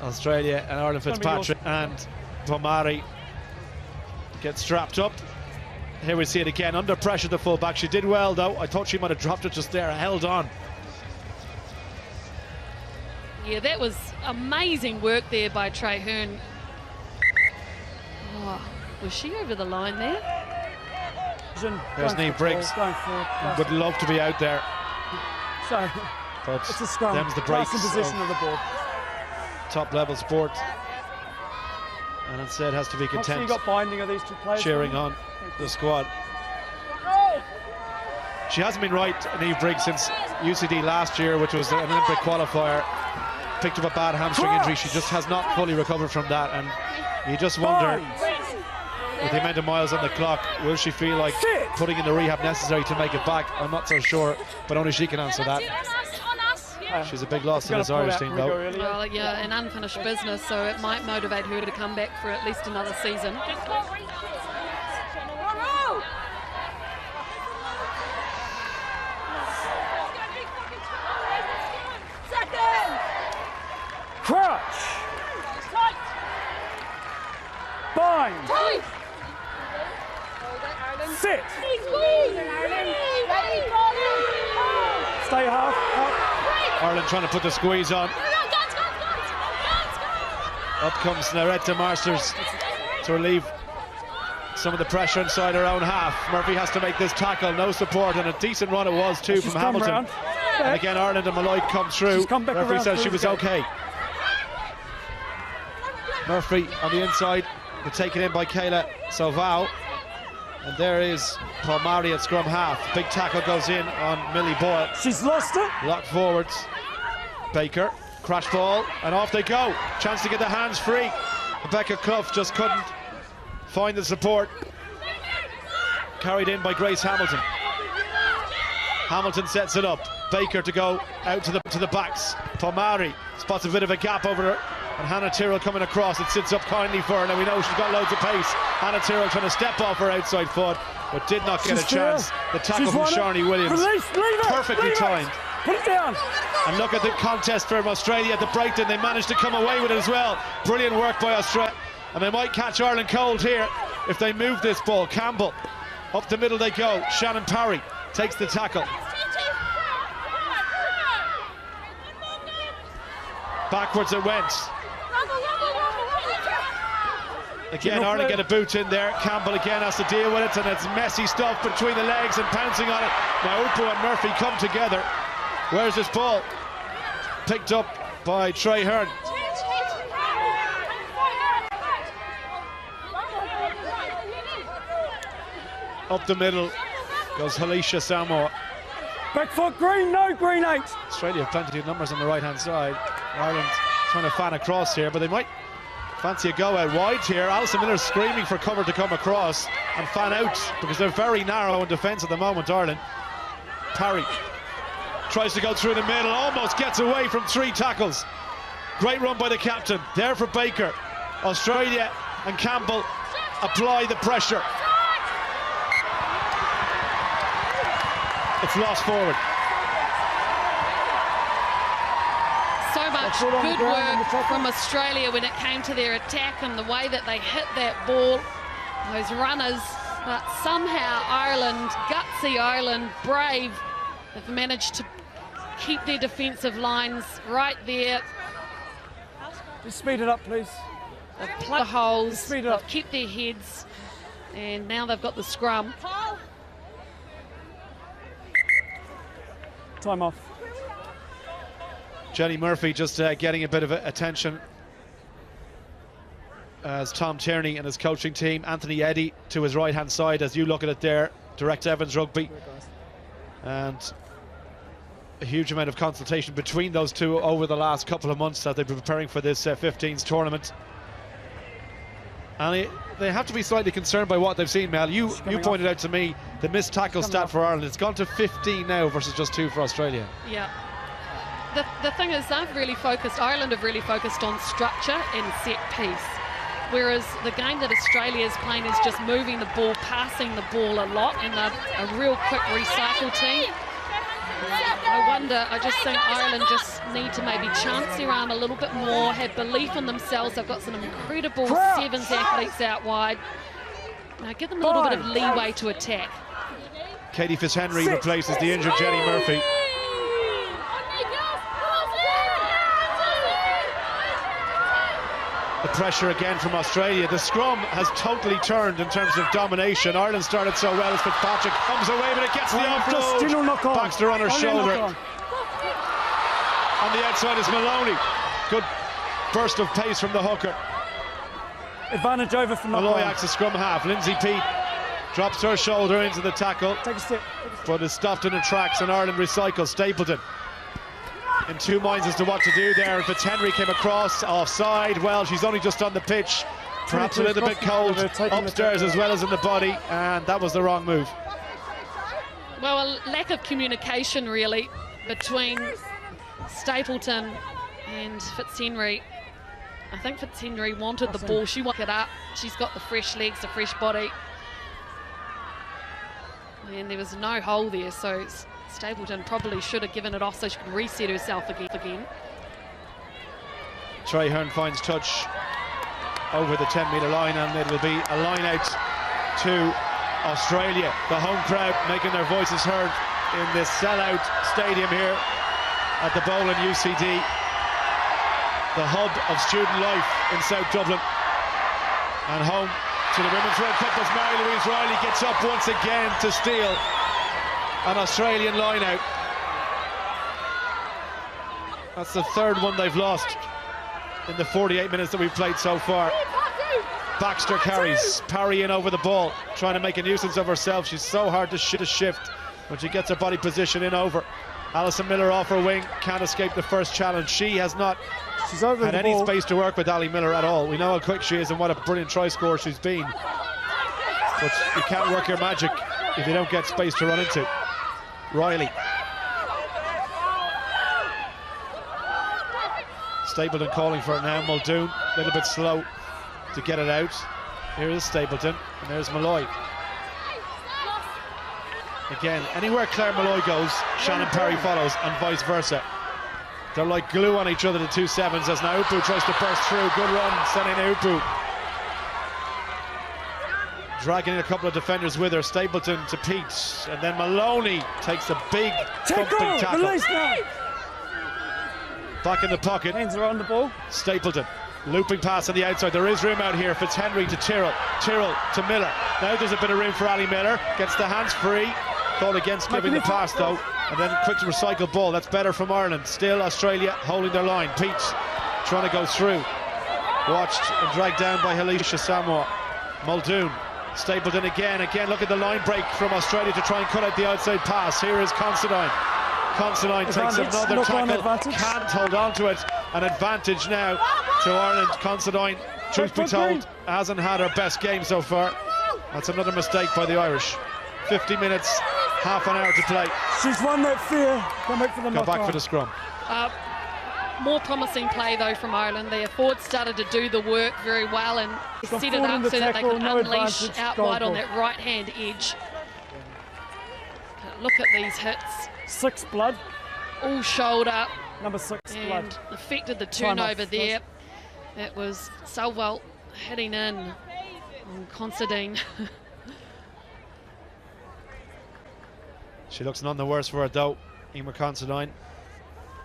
Australia and Ireland gonna be Fitzpatrick and Pomari get strapped up. Here we see it again, under pressure, the full-back. She did well, though. I thought she might have dropped it just there, held on. Yeah, that was amazing work there by Traherne. Oh, was she over the line there? There's Niamh Briggs. Would love to be out there, So but it's a scrum. them's the breaks Passing position of of the ball. top-level sport. And instead has to be Hopefully you content got binding of these two players. cheering on the squad. She hasn't been right, Niamh Briggs, since UCD last year, which was an Olympic qualifier. Picked up a bad hamstring injury. She just has not fully recovered from that, and you just wonder, with the amount of miles on the clock, will she feel like putting in the rehab necessary to make it back? I'm not so sure, but only she can answer that. She's a big loss to this Irish team, though. Well, yeah, an unfinished business, so it might motivate her to come back for at least another season. Crouch. Bind. Sit. Stay half. Up. Ireland trying to put the squeeze on. Up comes Naretta Marsters to relieve some of the pressure inside her own half. Murphy has to make this tackle, no support, and a decent run it was too She's from come Hamilton. round. And again, Ireland and Malloy come through. She's come back Murphy around says she through was the okay. Murphy on the inside, but taken in by Kayla Sovao. And there is Pomari at scrum half. Big tackle goes in on Millie Boyle. She's lost it. Locked forwards. Baker, crash ball, and off they go. Chance to get the hands free. Rebecca Clough just couldn't find the support. Carried in by Grace Hamilton. Hamilton sets it up. Baker to go out to the backs. Pomari spots a bit of a gap over her. And Hannah Tyrrell coming across. It sits up kindly for her. Now we know she's got loads of pace. Hannah Tyrrell trying to step off her outside foot, but did not get a chance. The tackle from Sharni Williams. Release, leave it, Perfectly leave it. timed. Put it down. And look at the contest from Australia at the breakdown. They managed to come away with it as well. Brilliant work by Australia. And they might catch Ireland cold here if they move this ball. Campbell, up the middle they go. Shannon Parry takes the tackle. Backwards it went. Again, Ireland get a boot in there. Campbell again has to deal with it, and it's messy stuff between the legs and pouncing on it. Now Upu and Murphy come together. Where's this ball? Picked up by Traherne. Up the middle goes Halisha Samoa. Back foot green, no green 8. Australia have plenty of numbers on the right hand side. Ireland trying to fan across here, but they might fancy a go out wide here. Alison Miller's screaming for cover to come across and fan out because they're very narrow in defence at the moment, Ireland. Parry tries to go through the middle, almost gets away from 3 tackles. Great run by the captain, there for Baker. Australia and Campbell apply the pressure. It's lost forward. So much good work from Australia when it came to their attack and the way that they hit that ball, those runners. But somehow Ireland, gutsy Ireland, brave, have managed to keep their defensive lines right there. Just speed it up, please. They've plugged the holes, Speed it they've up. kept their heads, and now they've got the scrum. Time off. Jenny Murphy just getting a bit of attention as Tom Tierney and his coaching team. Anthony Eddy to his right hand side as you look at it there. Direct Evans Rugby. And a huge amount of consultation between those two over the last couple of months that they've been preparing for this 15s tournament. And they have to be slightly concerned by what they've seen, Mel. You pointed out to me the missed tackle stat for Ireland. It's gone to 15 now versus just 2 for Australia. Yeah. The thing is, Ireland have really focused on structure and set piece. Whereas the game that Australia is playing is just moving the ball, passing the ball a lot, and they're a real quick recycle team. I just think Ireland just need to maybe chance their arm a little bit more, have belief in themselves. They've got some incredible sevens athletes out wide. Now give them a little bit of leeway to attack. Katie Fitzhenry replaces the injured Jenny Murphy. The pressure again from Australia. The scrum has totally turned in terms of domination. Ireland started so well as Fitzpatrick comes away, but it gets the offload. Baxter on her shoulder. On the outside is Maloney. Good burst of pace from the hooker. Advantage over from Malloy acts a scrum half. Lindsay Peat drops her shoulder into the tackle. Take a step. But is stopped in her tracks, and Ireland recycles. Stapleton in 2 minds as to what to do there. Fitzhenry came across offside. Well, she's only just on the pitch, perhaps a little bit cold upstairs as well as in the body, and that was the wrong move. Well, a lack of communication really between Stapleton and Fitzhenry. I think Fitzhenry wanted the ball, she wanted it up. She's got the fresh legs, the fresh body, and there was no hole there, so Stapleton probably should have given it off so she could reset herself again. Traherne finds touch over the 10-metre line, and it will be a line out to Australia. The home crowd making their voices heard in this sellout stadium here at the Bowling UCD, the hub of student life in South Dublin. And home to the Women's World Cup as Mary-Louise Riley gets up once again to steal an Australian line out. That's the 3rd one they've lost in the 48 minutes that we've played so far. Baxter carries, Parry in over the ball, trying to make a nuisance of herself. She's so hard to shift when she gets her body position in over. Alison Miller off her wing, can't escape the first challenge. She has not had any space to work with Ali Miller at all. We know how quick she is and what a brilliant try scorer she's been. But you can't work your magic if you don't get space to run into. Riley. Stapleton calling for it now. Muldoon a little bit slow to get it out. Here is Stapleton, and there's Malloy. Again, anywhere Claire Malloy goes, Shannon Parry follows, and vice versa. They're like glue on each other, the 2 sevens, as Naupu tries to burst through. Good run, sending Naupu. Dragging a couple of defenders with her. Stapleton to Peat, and then Maloney takes a big thumping tackle. Back in the pocket. Hands are on the ball. Stapleton, looping pass on the outside. There is room out here. Fitzhenry to Tyrrell. Tyrrell to Miller. Now there's a bit of room for Ali Miller. Gets the hands free. Thought against giving the pass though. And then quick to recycle ball. That's better from Ireland. Still Australia holding their line. Peat trying to go through. Watched and dragged down by Halisha Samoa. Muldoon. Stapleton again, look at the line break from Australia to try and cut out the outside pass. Here is Considine. Considine takes another tackle, can't hold on to it. An advantage now to Ireland. Considine, truth be told, hasn't had her best game so far. That's another mistake by the Irish. 50 minutes, half an hour to play. She's won that fear. Come back for the Go back for the scrum. More promising play though from Ireland. Their forwards started to do the work very well and set it up so that they could unleash out wide on that right hand edge. Look at these hits. 6 blood. All shoulder. Number 6 blood. And affected the turnover there. It was Salwell hitting in on Considine. She looks none the worse for it though, Emer Considine.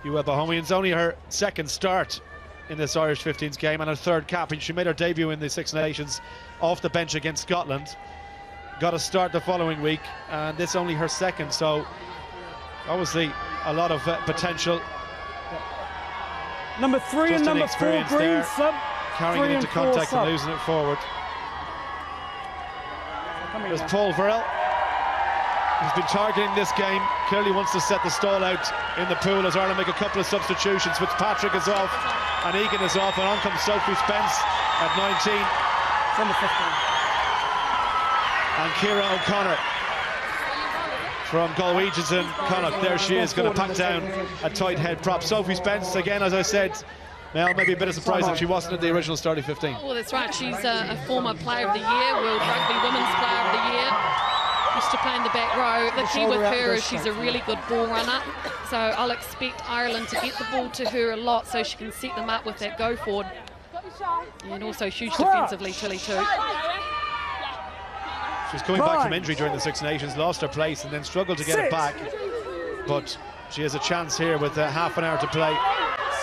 Ua Bohemian's only her 2nd start in this Irish 15s game and her 3rd cap, and she made her debut in the Six Nations off the bench against Scotland. Got a start the following week, and this only her 2nd, so obviously a lot of potential. Number 3 and number 4 green sub. Carrying it into contact and losing it forward. There's Paul Verrill. He's been targeting this game, clearly wants to set the stall out in the pool as Ireland make a couple of substitutions. Fitzpatrick is off and Egan is off, and on comes Sophie Spence at 19 It's on the 15. And Ciara O'Connor from Galwegians and Connacht. There she is, going to pack down a tight head prop. Sophie Spence, again, as I said, Mel, maybe a bit of surprise if she wasn't at the original starting 15. Well, that's right. She's a former Player of the Year, World Rugby Women's Player of the Year. Used to play in the back row. The key with her is she's a really good ball runner. So I'll expect Ireland to get the ball to her a lot so she can set them up with that go forward. And also huge defensively, Tilly too. She's coming back from injury during the Six Nations, lost her place and then struggled to get it back. But she has a chance here with half an hour to play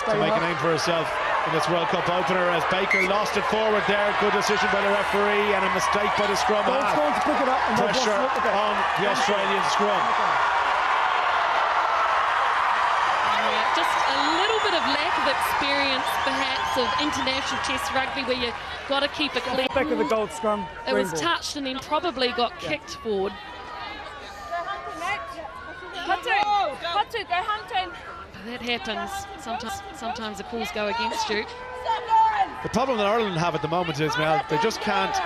to make a name for herself in this World Cup opener, as Baker lost it forward there. Good decision by the referee and a mistake by the scrum half. Pressure on the Australian scrum. Just a little bit of lack of experience, perhaps, of international Test rugby where you've got to keep it clean. Back of the gold scrum. It was touched and then probably got kicked forward. Hunter, go hunting. That happens. Sometimes the calls go against you. The problem that Ireland have at the moment is, Mel, they just can't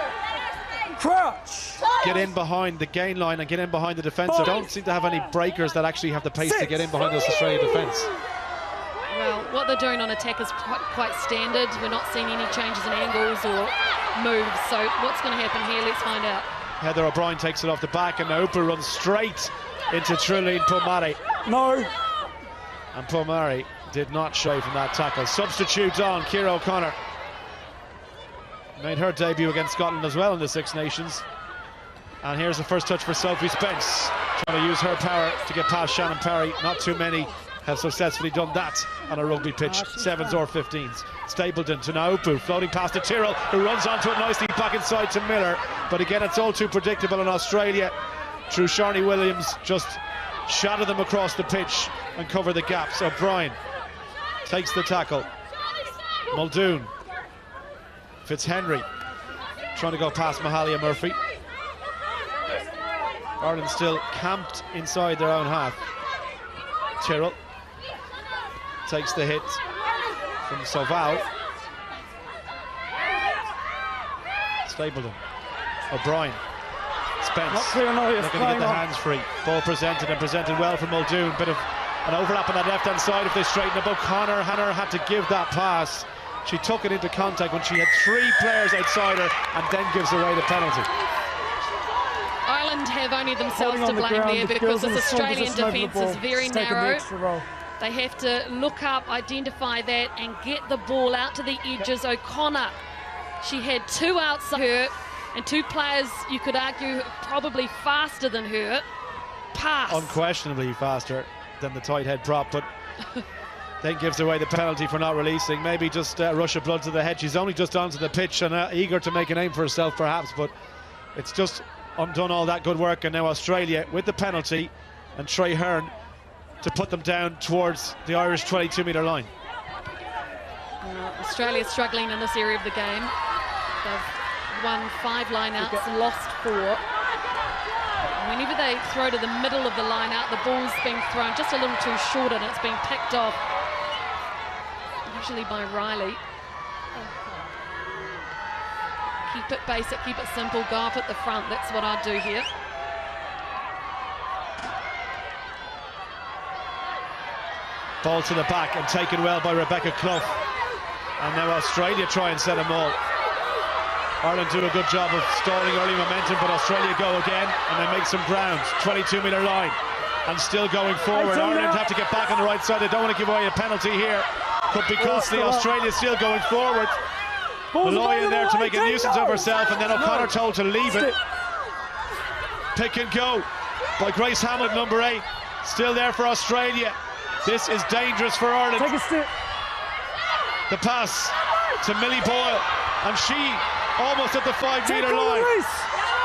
get in behind the gain line and get in behind the defence. They don't seem to have any breakers that actually have the pace to get in behind this Australian defence. Well, what they're doing on attack is quite standard. We're not seeing any changes in angles or moves. So what's going to happen here? Let's find out. Heather O'Brien takes it off the back and Naupa runs straight into Trilleen Pomari. No. And Pomari did not shy from that tackle. Substitute on, Ciara O'Connor. Made her debut against Scotland as well in the Six Nations. And here's the first touch for Sophie Spence. Trying to use her power to get past Shannon Parry. Not too many have successfully done that on a rugby pitch, 7s or 15s. Stapleton to Naupu, floating past to Tyrrell, who runs onto it nicely back inside to Miller. But again, it's all too predictable in Australia. Through Sharni Williams, just shatter them across the pitch and cover the gaps. O'Brien takes the tackle. Muldoon, Fitzhenry trying to go past Mahalia Murphy. Ireland still camped inside their own half. Tyrrell takes the hit from Soval. Stapleton, O'Brien, Spence looking to get the hands free. Ball presented and presented well from Muldoon. Bit of an overlap on that left hand side if they straighten up. O'Connor had to give that pass. She took it into contact when she had 3 players outside her and then gives away the penalty. Ireland have only themselves to blame there because this Australian defence is very narrow. They have to look up, identify that and get the ball out to the edges. O'Connor, she had 2 outside her and 2 players you could argue probably faster than her. Pass. Unquestionably faster than the tight head prop, but then gives away the penalty for not releasing. Maybe just a rush of blood to the head. She's only just onto the pitch and eager to make a name for herself perhaps, but it's just undone all that good work. And now Australia with the penalty and Trey Hearn to put them down towards the Irish 22-metre line. Australia struggling in this area of the game. They've won 5 line-outs, lost 4. Whenever they throw to the middle of the line-out, the ball's being thrown just a little too short and it's being picked off, usually by Riley. Keep it basic, keep it simple, go up at the front. That's what I'd do here. Ball to the back and taken well by Rebecca Clough. And now Australia try and set them all. Ireland do a good job of stalling early momentum, but Australia go again and they make some ground. 22-metre line and still going forward. Ireland have to get back on the right side. They don't want to give away a penalty here. Could be costly. Australia still going forward. Malloy in there to make a nuisance of herself, and then O'Connor told to leave it. Pick and go by Grace Hamlett, number 8. Still there for Australia. This is dangerous for Ireland. Take a step. The pass to Millie Boyle, and she almost at the 5-metre line.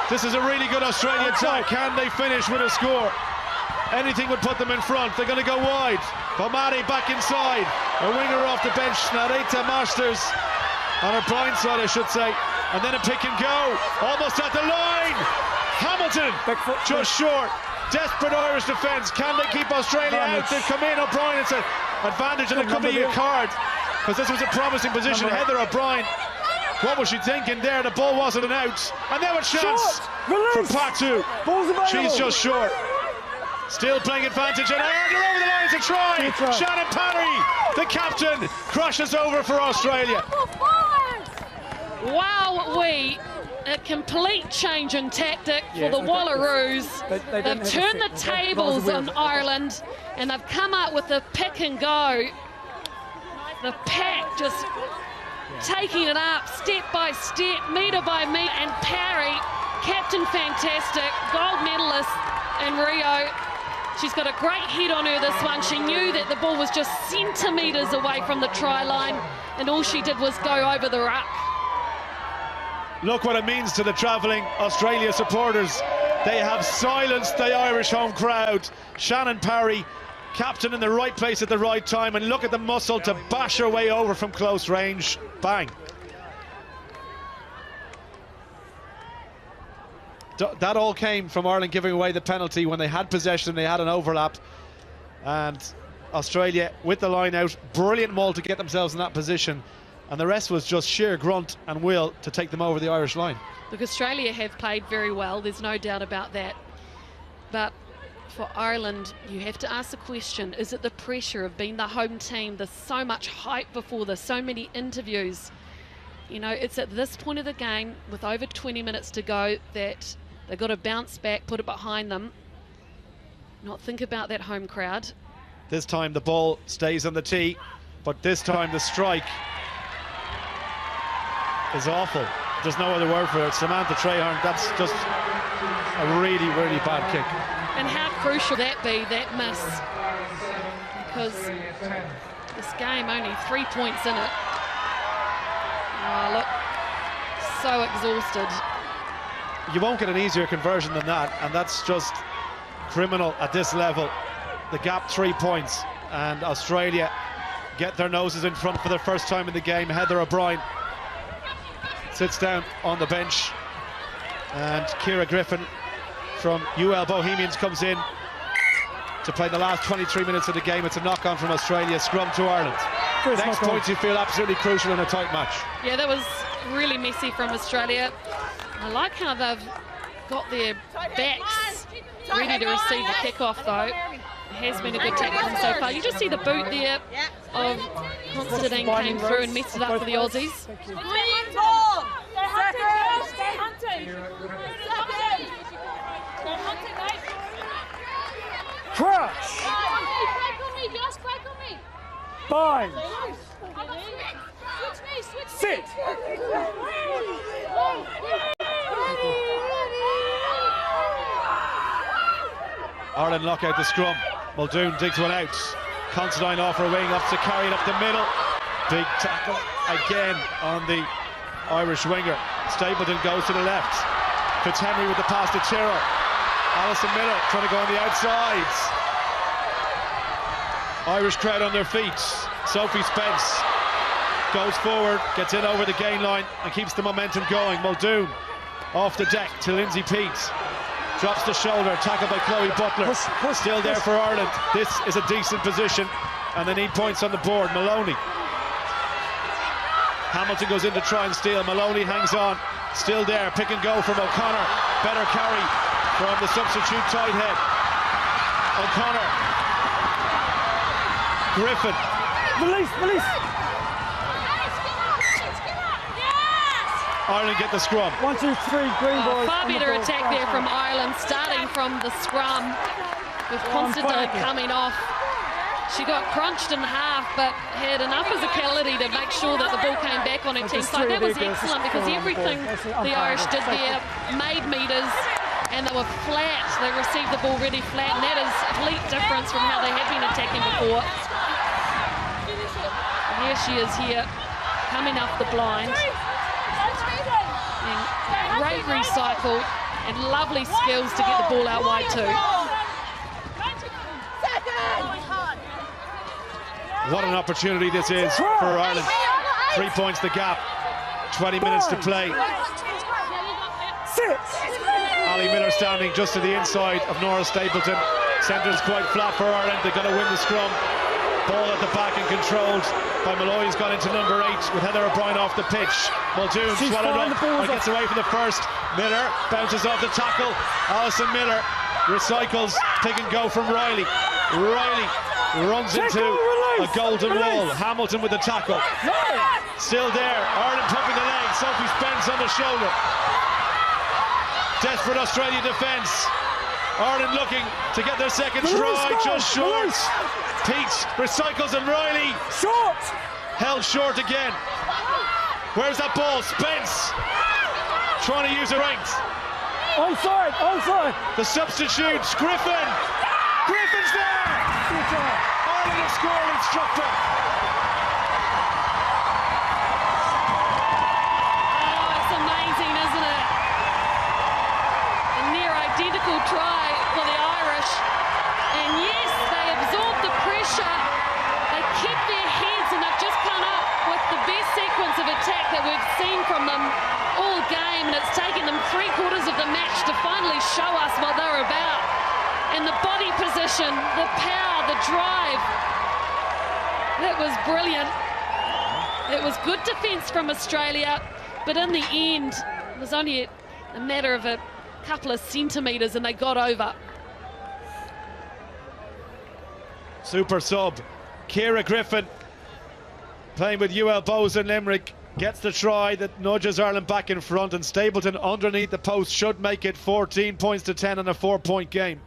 This is a really good Australian attack. Can they finish with a score? Anything would put them in front. They're going to go wide. Pomari back inside. A winger off the bench. Narita Masters on her blind side, I should say. And then a pick and go. Almost at the line. Hamilton just short. Desperate Irish defence. Can they keep Australia out? They come in. O'Brien, it's an advantage, and it could be a card because this was a promising position. Heather O'Brien What was she thinking there? The ball wasn't an out. And now a chance from Patu. Ball's available. She's just short. Still playing advantage, and they're over the line to try. Shannon Parry, the captain, crashes over for Australia. Wow, a complete change in tactic for the Wallaroos. They've turned the tables on Ireland, and they've come up with the pick and go. The pack just taking it up step by step, metre by metre, and Parry, captain fantastic, gold medalist in Rio. She's got a great head on her this one. She knew that the ball was just centimetres away from the try line, and all she did was go over the ruck. Look what it means to the travelling Australia supporters. They have silenced the Irish home crowd. Shannon Parry, captain in the right place at the right time, and look at the muscle to bash her way over from close range. Bang. That all came from Ireland giving away the penalty when they had possession, they had an overlap, and Australia with the line out, brilliant maul to get themselves in that position, and the rest was just sheer grunt and will to take them over the Irish line. Look, Australia have played very well, there's no doubt about that, but for Ireland you have to ask the question, is it the pressure of being the home team? There's so much hype before this, so many interviews. You know, it's at this point of the game with over 20 minutes to go that they've got to bounce back, put it behind them, not think about that home crowd. This time the ball stays on the tee, but this time the strike is awful. There's no other word for it. Samantha Traherne, that's just a really, really bad kick. And how crucial that be, that miss, because this game only 3 points in it. Oh, look, so exhausted. You won't get an easier conversion than that, and that's just criminal at this level. The gap 3 points, and Australia get their noses in front for the first time in the game. Heather O'Brien sits down on the bench, and Ciara Griffin from UL Bohemians comes in to play the last 23 minutes of the game. It's a knock-on from Australia, scrum to Ireland. Next point you feel absolutely crucial in a tight match. Yeah, that was really messy from Australia. I like how they've got their backs ready to receive the kick-off though. It has been a good tactic so far. You just see the boot there of Constantine came through and messed it up for the Aussies. Crouch! Bind! Sit! Ireland lock out the scrum. Muldoon digs one out. Constantine off her wing, up to carry it up the middle. Big tackle again on the Irish winger. Stapleton goes to the left. Fitzhenry with the pass to Tyrrell. Alison Miller trying to go on the outsides. Irish crowd on their feet. Sophie Spence goes forward, gets in over the gain line and keeps the momentum going. Muldoon off the deck to Lindsay Peat. Drops the shoulder, tackled by Chloe Butler. Still there for Ireland. This is a decent position and they need points on the board. Maloney. Hamilton goes in to try and steal. Maloney hangs on. Still there, pick and go from O'Connor. Better carry from the substitute tight head. O'Connor. Griffin. Release! Ireland get the scrum. 1, 2, 3, green boys. Far better attack there from Ireland, starting from the scrum with Constantine coming off. She got crunched in half, but had enough physicality to make sure that the ball came back on her team side. That was excellent because everything the Irish did there made meters and they were flat. They received the ball really flat, and that is a complete difference from how they have been attacking before. And here she is here, coming off the blind. And great recycle and lovely skills to get the ball out wide too. What an opportunity this is for Ireland. 3 points the gap, 20 minutes to play. Ali Miller standing just to the inside of Nora Stapleton. Centre's quite flat for Ireland. They're going to win the scrum. Ball at the back and controlled by Malloy, who's gone into number 8 with Heather O'Brien off the pitch. Muldoon swallowed up and gets away from the first. Miller bounces off the tackle. Alison Miller recycles pick and go from Riley. Riley runs into a golden wall. Hamilton with the tackle. Still there. Ireland pumping the leg. Sophie Spence on the shoulder. Desperate Australian defence. Ireland looking to get their second try, just short. Peach recycles and Riley short, held short again. Where's that ball? Spence trying to use her length. Onside. The substitutes, Griffin. Griffin's there. Ireland have scored, instructor. Oh, it's amazing, isn't it? A near identical try for the Irish. And yes, they absorbed the pressure, they kept their heads, and they've just come up with the best sequence of attack that we've seen from them all game, and it's taken them 3/4 of the match to finally show us what they're about. And the body position, the power, the drive, that was brilliant. It was good defence from Australia, but in the end, it was only a matter of a couple of centimetres and they got over. Super sub, Ciara Griffin, playing with UL Bows and Limerick, gets the try that nudges Ireland back in front, and Stapleton underneath the post should make it 14 points to 10 in a 4-point game.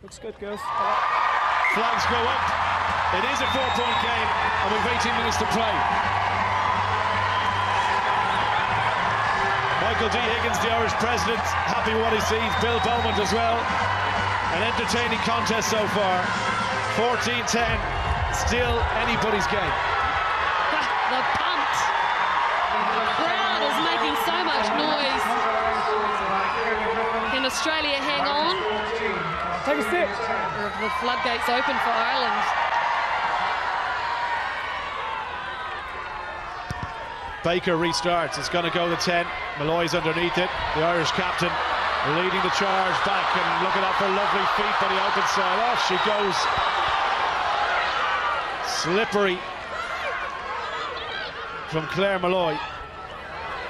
Looks good, girls. Flags go up. It is a 4-point game, and we've 18 minutes to play. Michael D. Higgins, the Irish president, happy with what he sees. Bill Beaumont as well. An entertaining contest so far. 14-10, still anybody's game. The punt. The crowd is making so much noise. Can Australia hang on? Take a step. The floodgates open for Ireland. Baker restarts. It's going to go to 10. Malloy's underneath it. The Irish captain leading the charge back, and looking up for lovely feet, but the open side. Off she goes. Slippery from Claire Malloy.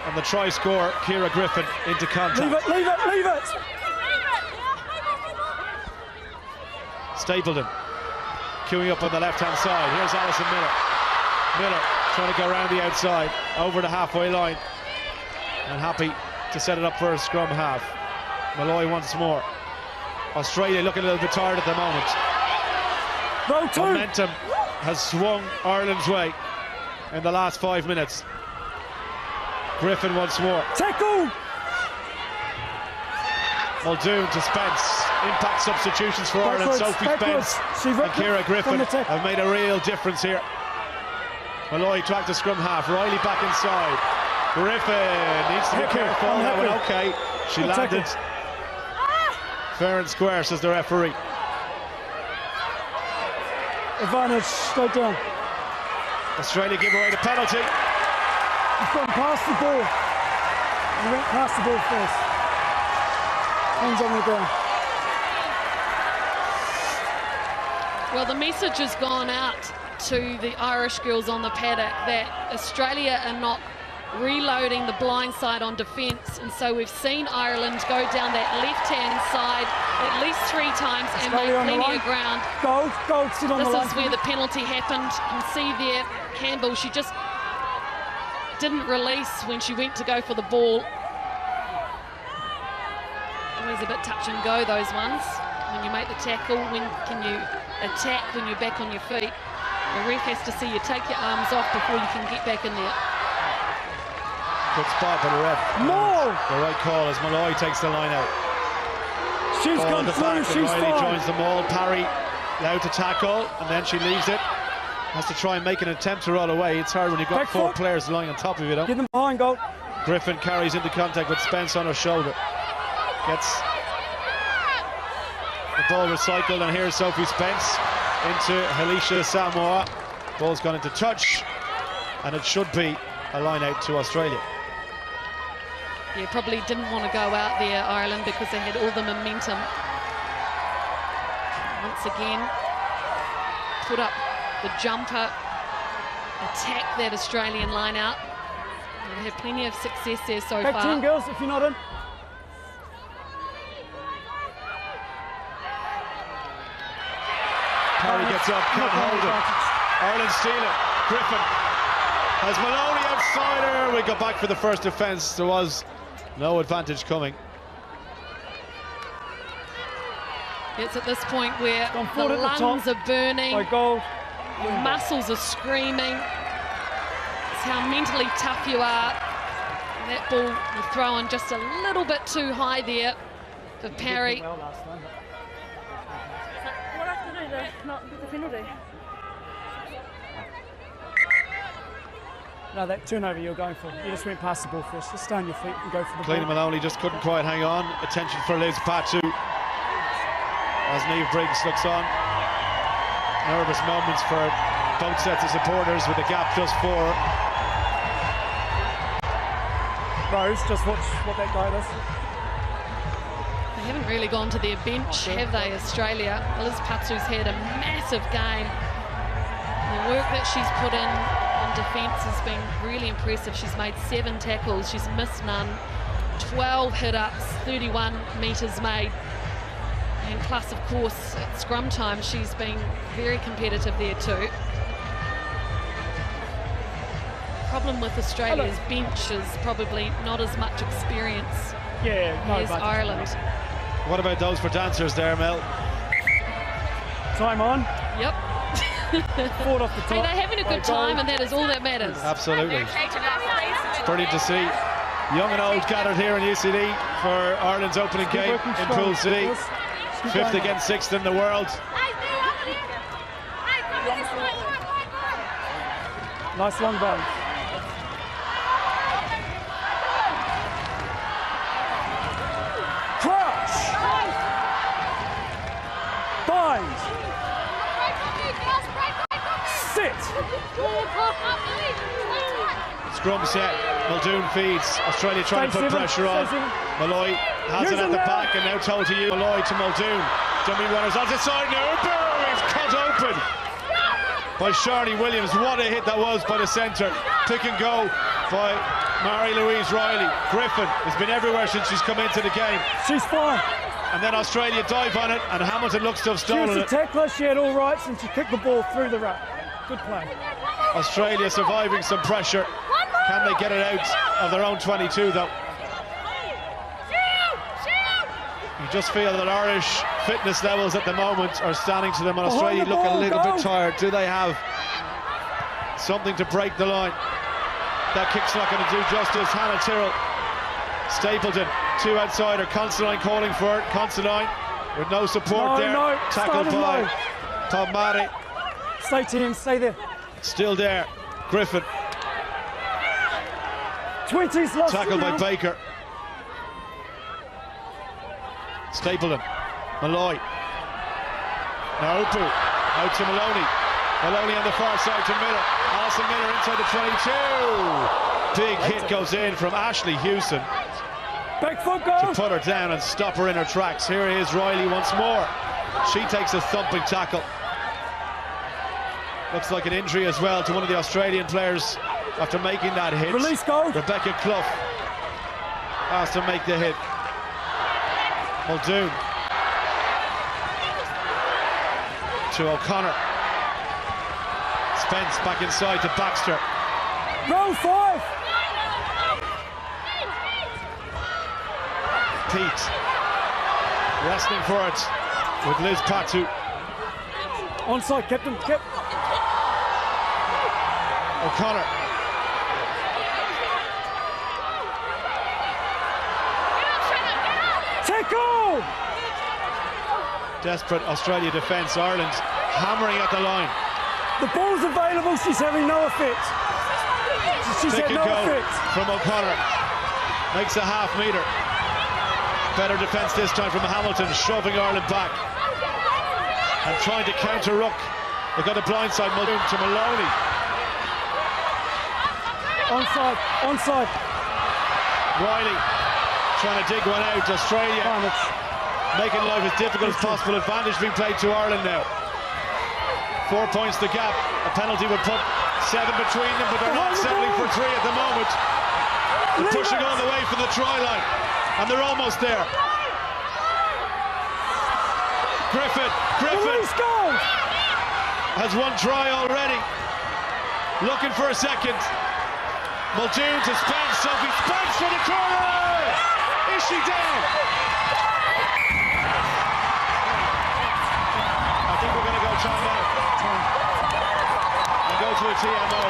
And the try scorer, Ciara Griffin, into contact. Leave it. Stapleton queuing up on the left-hand side. Here's Alison Miller. Miller trying to go around the outside, over the halfway line, and happy to set it up for a scrum half. Malloy once more. Australia looking a little bit tired at the moment. Momentum has swung Ireland's way in the last 5 minutes. Griffin once more. Tackle! Muldoon to Spence. Impact substitutions for Ireland. Sophie Spence and Ciara Griffin have made a real difference here. Malloy tracked the scrum half. Riley back inside. Griffin needs to be careful on that one. Okay, she landed fair and square, says the referee. Advantage, straight down. Australia give away the penalty. He's gone past the ball. He went past the ball first. Hands on the ground. Well, the message has gone out to the Irish girls on the paddock that Australia are not reloading the blind side on defence, and so we've seen Ireland go down that left-hand side at least 3 times and make plenty of ground. Gold, sit on the line. This is where the penalty happened. You can see there, Campbell, she just didn't release when she went to go for the ball. Always a bit touch and go, those ones. When you make the tackle, when can you attack when you're back on your feet? The ref has to see you take your arms off before you can get back in there. Good spot for the ref. No! The right call as Malloy takes the line out. She's Ball come at the back, through, and she's Riley fine. joins them all. Parry out to tackle, and then she leaves it. Has to try and make an attempt to roll away. It's hard when you've got Back 4 foot. players lying on top of you, though. Get them behind, Gold. Griffin carries into contact with Spence on her shoulder. Gets the ball recycled, and here's Sophie Spence into Halisha Samoa. Ball's gone into touch, and it should be a line out to Australia. Yeah, probably didn't want to go out there, Ireland, because they had all the momentum. Once again, put up the jumper, attack that Australian line out. They've had plenty of success there so Back far. 10 girls if you're not in. Parry gets up, can't hold it. Ireland steal it. Griffin has Maloney outside her. We go back for the first defence. There was no advantage coming. It's at this point where the forward at the lungs top. are burning, By goal. your muscles are screaming. It's how mentally tough you are. And that ball will throw on just a little bit too high there for Parry. Well last time. What I have to do to not get the penalty? No, that turnover you're going for. You just went past the ball first. Just stay on your feet and go for the Clean ball. Maloney just couldn't quite hang on. Attention for Liz Patu as Niamh Briggs looks on. Nervous moments for both sets of supporters with the gap just 4. Rose, just watch what that guy does. They haven't really gone to their bench, have they, Australia? Liz Patu's had a massive game. The work that she's put in on defence has been really impressive. She's made 7 tackles, she's missed none, 12 hit-ups, 31 metres made. And plus, of course, at scrum time, she's been very competitive there too. Problem with Australia's bench is probably not as much experience Yeah, no as budget. Ireland. What about those for dancers there, Mel? Time on. Yep. Forward off the top. Hey, they're having a By good goal. time, and that is all that matters. Absolutely. It's brilliant to see young and old gathered here in UCD for Ireland's opening Keep game working in strong, Pool City. girls. Keep 5th going. against 6th in the world. Nice long bounce. Crouch. Bind. Sit. Scrum set. Muldoon feeds. Australia trying to Stay put seven, pressure on. stay seven. Malloy has Use it at it the now. back and now told to you. Malloy to Muldoon. Dummy runners onto side now. Boom! It's cut open by Charlie Williams. What a hit that was by the centre. Pick and go by Marie-Louise Riley. Griffin has been everywhere since she's come into the game. She's fine. And then Australia dive on it, and Hamilton looks to have She was stolen the it. tackler. She had all rights and she kicked the ball through the ruck. Good play. Australia surviving some pressure. Can they get it out of their own 22 though? You just feel that Irish fitness levels at the moment are standing to them, and Australia the look a ball, little go. bit tired. Do they have something to break the line? That kick's not going to do justice. Hannah Tyrrell, Stapleton, 2 outsider. Considine calling for it. Considine with no support there. No, Tackled started by low. Tom Murray. Stay to him. Stay there. Still there. Griffin 20's lost. tackled by now. Baker. Stapleton, Malloy. Naupu out to Maloney. Maloney on the far side to Miller. Alison Miller inside the 22. Big hit goes in from Ashley Hewson Back foot to goal. put her down and stop her in her tracks. Here is Riley once more. She takes a thumping tackle. Looks like an injury as well to one of the Australian players after making that hit. Release goal. Rebecca Clough has to make the hit. Muldoon to O'Connor. Spence back inside to Baxter. Roll 5. Pete wrestling for it with Liz Patu. Onside, captain. Kip. O'Connor. Tackle. Desperate Australia defence. Ireland hammering at the line. The ball's available. She's having no effect. She's Pick had and no go effect. from O'Connor. Makes a half metre. Better defence this time from Hamilton, shoving Ireland back and trying to counter Rook. They got a blindside. Muldoon to Maloney. Onside. Onside. Riley trying to dig one out. Australia Fine, making life as difficult as possible. Advantage being played to Ireland now. 4 points the gap. A penalty would put 7 between them, but they're not settling for 3 at the moment. They're pushing all the way for the try line, and they're almost there. Griffin has 1 try already. Looking for a second. Muldoon to Spence. Sophie Spence for the corner. Is she down? I think we're going to go time out. And go to a TMO.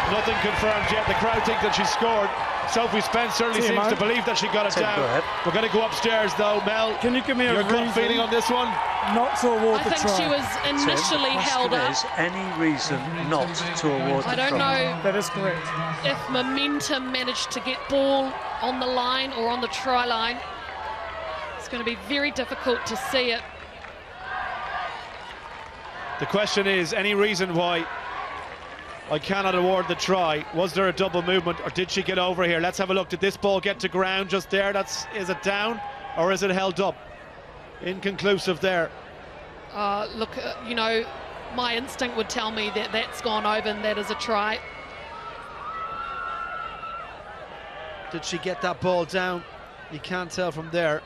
Nothing confirmed yet. The crowd think that she scored. Sophie Spence certainly seems to believe that she got it down. We're going to go upstairs though. Mel, can you give me your gut feeling on this one? Not to award the try. I think she was initially held up. Any reason not to award the try? I don't know. That is correct. If momentum managed to get ball on the line or on the try line, it's going to be very difficult to see it. The question is, any reason why I cannot award the try? Was there a double movement, or did she get over here? Let's have a look. Did this ball get to ground just there? Is it down, or is it held up? Inconclusive there. Look, you know, my instinct would tell me that that's gone over and that is a try. Did she get that ball down? You can't tell from there.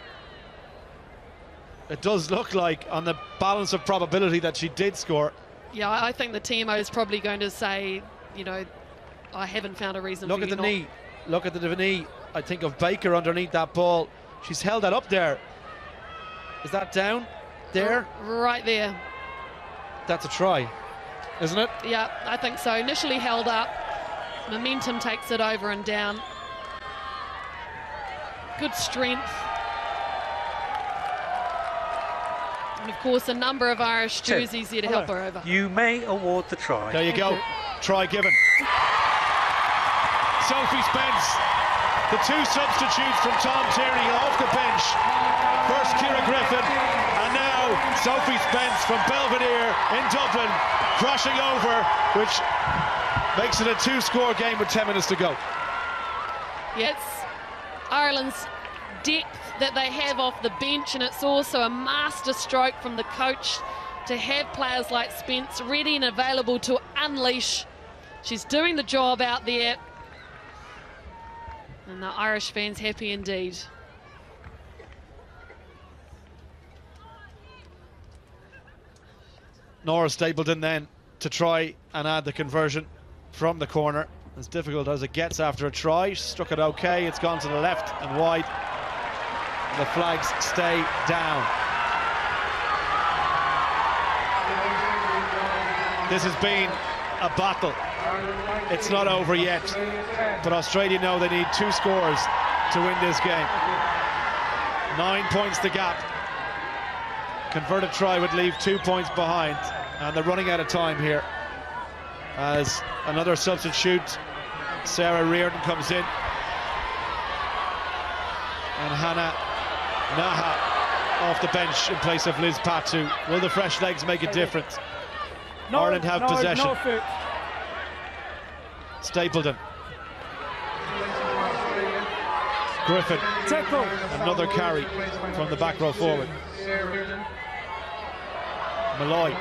It does look like, on the balance of probability, that she did score. Yeah, I think the TMO is probably going to say, you know, I haven't found a reason. Look at the knee. Look at the knee. I think of Baker underneath that ball. She's held that up there. Is that down? There? Right there. That's a try, isn't it? Yeah, I think so. Initially held up. Momentum takes it over and down. Good strength. And of course, a number of Irish jerseys here to help her over. You may award the try. There you go. Try given. Sophie Spence, the 2 substitutes from Tom Tierney off the bench. First Ciara Griffin, and now Sophie Spence from Belvedere in Dublin, crashing over, which makes it a 2-score game with 10 minutes to go. Yes, Ireland's depth that they have off the bench, and it's also a master stroke from the coach to have players like Spence ready and available to unleash. She's doing the job out there, and the Irish fans happy indeed. Nora Stapleton then to try and add the conversion from the corner. As difficult as it gets after a try. She struck it okay. It's gone to the left and wide. The flags stay down. This has been a battle. It's not over yet, but Australia know they need 2 scores to win this game. 9 points the gap. Converted try would leave 2 points behind, and they're running out of time here as another substitute, Sarah Reardon, comes in, and Hannah Naha off the bench in place of Liz Patu. Will the fresh legs make a difference? Ireland have possession. Stapleton. Griffin. Another carry from the back row forward. Malloy.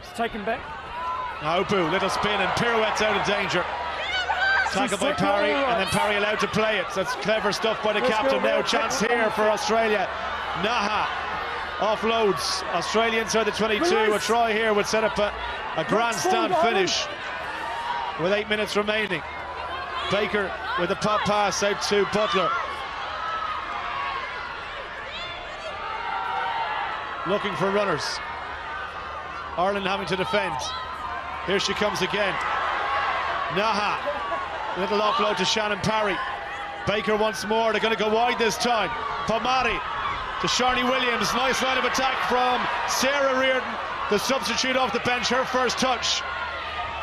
It's taken back. Aupu, little spin and pirouettes out of danger. Tackled by Parry, and then Parry allowed to play it. That's clever stuff by the captain. Now chance here for Australia. Naha offloads Australia inside the 22. A try here would set up a grandstand finish with 8 minutes remaining. Baker with a pop pass out to Butler. Looking for runners. Ireland having to defend. Here she comes again. Naha. Little offload to Shannon Parry. Baker once more. They're going to go wide this time. Palmari to Sharni Williams. Nice line of attack from Sarah Reardon, the substitute off the bench. Her first touch.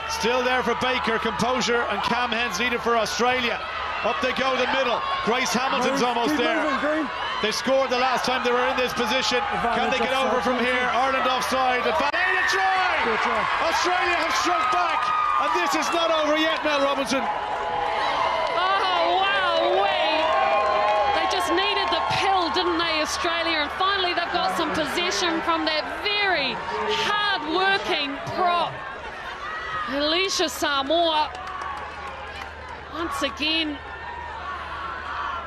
Still there for Baker. Composure and calm hands needed for Australia. Up they go the middle. Grace Hamilton's almost there. They scored the last time they were in this position. Can they get over from here? Ireland offside. A try! Australia have struck back, and this is not over yet, Mel Robinson. Oh, wow, they just needed the pill, didn't they, Australia? And finally they've got some possession from that very hard-working prop, Alicia Samoa. Once again,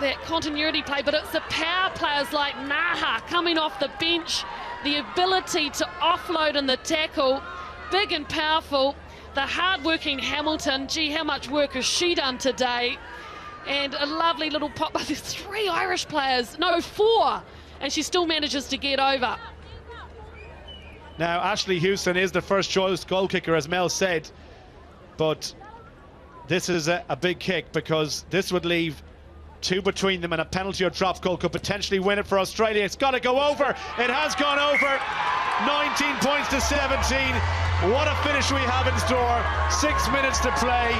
that continuity play, but it's the power players like Naha coming off the bench, the ability to offload in the tackle, big and powerful. The hard-working Hamilton, gee, how much work has she done today? And a lovely little pop, but there's 3 Irish players, no, 4, and she still manages to get over. Now, Ashley Houston is the first choice goal kicker, as Mel said, but this is a big kick, because this would leave 2 between them, and a penalty or drop goal could potentially win it for Australia. It's got to go over. It has gone over. 19 points to 17. What a finish we have in store. 6 minutes to play.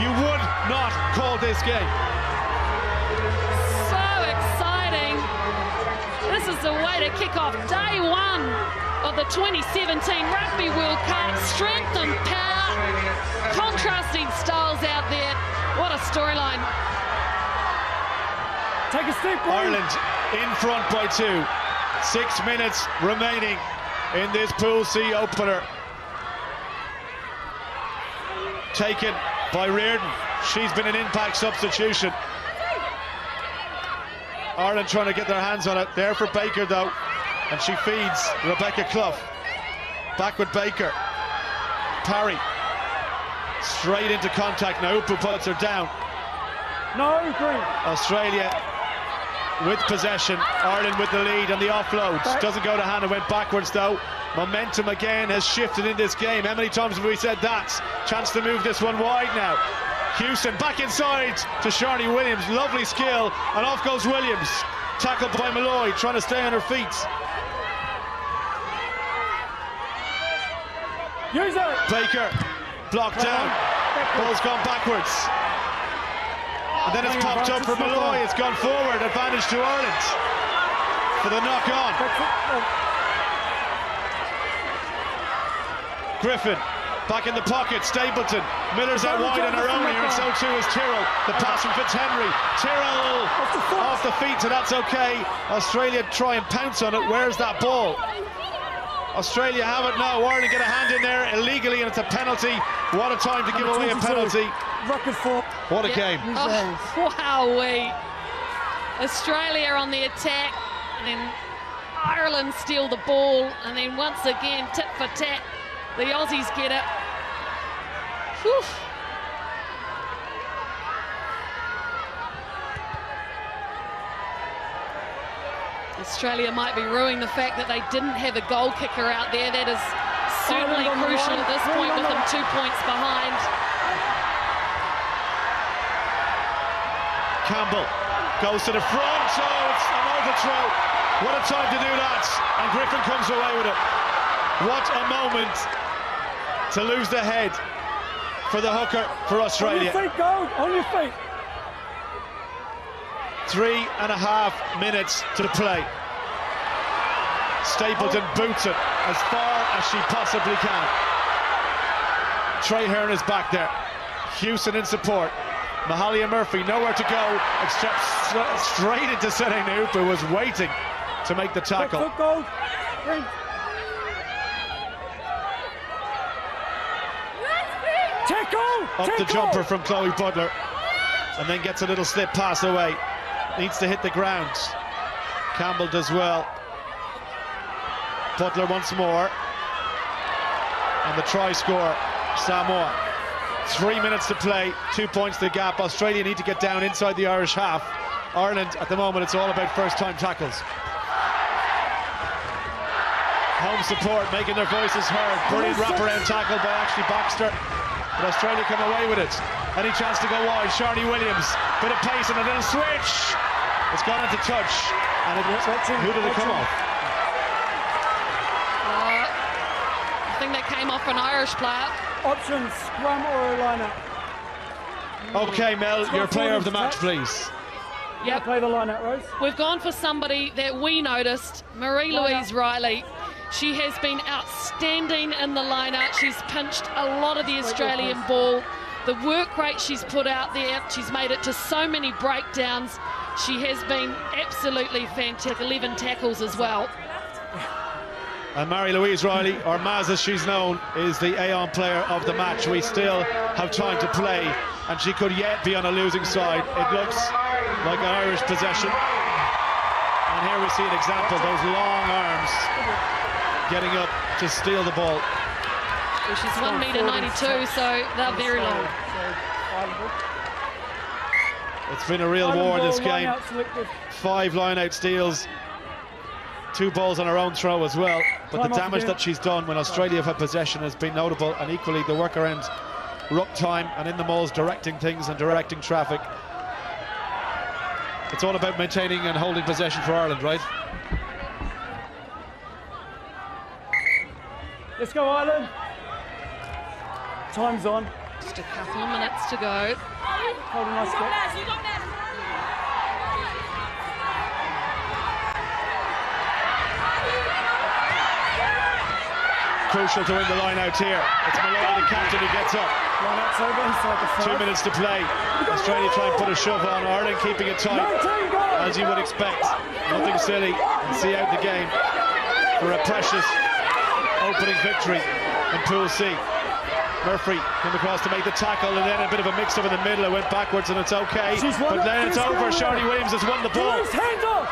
You would not call this game. So exciting. This is the way to kick off day 1 of the 2017 Rugby World Cup. Strength and power, contrasting styles out there. What a storyline. Take a stick, boy. Ireland in front by 2. 6 minutes remaining in this Pool C opener. Taken by Reardon. She's been an impact substitution. Ireland trying to get their hands on it. There for Baker, though. And she feeds Rebecca Clough. Back with Baker. Parry. Straight into contact. Naupu puts her down. No, green. Australia with possession, Ireland with the lead and the offload. Doesn't go to hand, it went backwards though. Momentum again has shifted in this game. How many times have we said that? Chance to move this one wide now. Houston back inside to Sharni Williams. Lovely skill, and off goes Williams. Tackled by Malloy, trying to stay on her feet. Use it. Baker blocked down. Ball's gone backwards. And then it's popped up for Malloy. It's gone forward. Advantage to Ireland for the knock on. Griffin back in the pocket. Stapleton. Miller's out wide on her own here, and so too is Tyrrell. The pass from Fitzhenry. Tyrrell off the feet, so that's okay. Australia try and pounce on it. Where's that ball? Australia have it now. Ireland get a hand in there illegally, and it's a penalty. What a time to give away a penalty. What a game. Oh, wowee. Australia on the attack, and then Ireland steal the ball, and then once again, tit for tat, the Aussies get it. Whew. Australia might be ruining the fact that they didn't have a goal kicker out there. That is certainly crucial at this point with them 2 points behind. Campbell goes to the front. Oh, it's an overthrow. What a time to do that. And Griffin comes away with it. What a moment to lose the head for the hooker for Australia. On your feet, go. On your feet. 3.5 minutes to play. Stapleton boots it as far as she possibly can. Trey Hearn is back there. Houston in support. Mahalia Murphy nowhere to go except straight into Sene Naupu, who was waiting to make the tackle. Up the jumper from Chloe Butler, and then gets a little slip pass away. Needs to hit the ground. Campbell does well. Butler once more. And the try score, Samoa. 3 minutes to play, 2 points to the gap. Australia need to get down inside the Irish half. Ireland, at the moment, it's all about first-time tackles. Home support making their voices heard. Brilliant wraparound tackle by Ashley Baxter. But Australia come away with it. Any chance to go wide? Sharni Williams, bit of pace and a little switch. It's gone into touch, and who did it come off? I think that came off an Irish player. Options, scrum or a line-up. Okay, Mel, your player of the match, please. Yep. Play the line out, Rose. We've gone for somebody that we noticed, Marie-Louise Riley. She has been outstanding in the line-out. She's pinched a lot of the Australian ball. The work rate she's put out there, she's made it to so many breakdowns. She has been absolutely fantastic, 11 tackles as well. And Marie-Louise Riley, or Maz as she's known, is the Aon player of the match. We still have time to play, and she could yet be on a losing side. It looks like an Irish possession. And here we see an example, those long arms getting up to steal the ball. Well, she's 1.92 m, so they're very long. It's been a real war in this game. 5 line-out steals, 2 balls on her own throw as well. But the damage that she's done when Australia have had possession has been notable, and equally the work around ruck time and in the mauls directing things and directing traffic. It's all about maintaining and holding possession for Ireland, right? Let's go, Ireland. Time's on. Just a couple of minutes to go. Hold a nice spot. Crucial to win the line out here. It's Malloy, the captain, who gets up. Line out's over, inside the 2 minutes to play. Australia try and put a shove on. Ireland keeping it tight, as you would expect. Nothing silly. And see out the game for a precious opening victory in Pool C. Murphy came across to make the tackle, and then a bit of a mix-up in the middle. It went backwards, and it's okay. But then it's over. Sharni Williams has won the ball.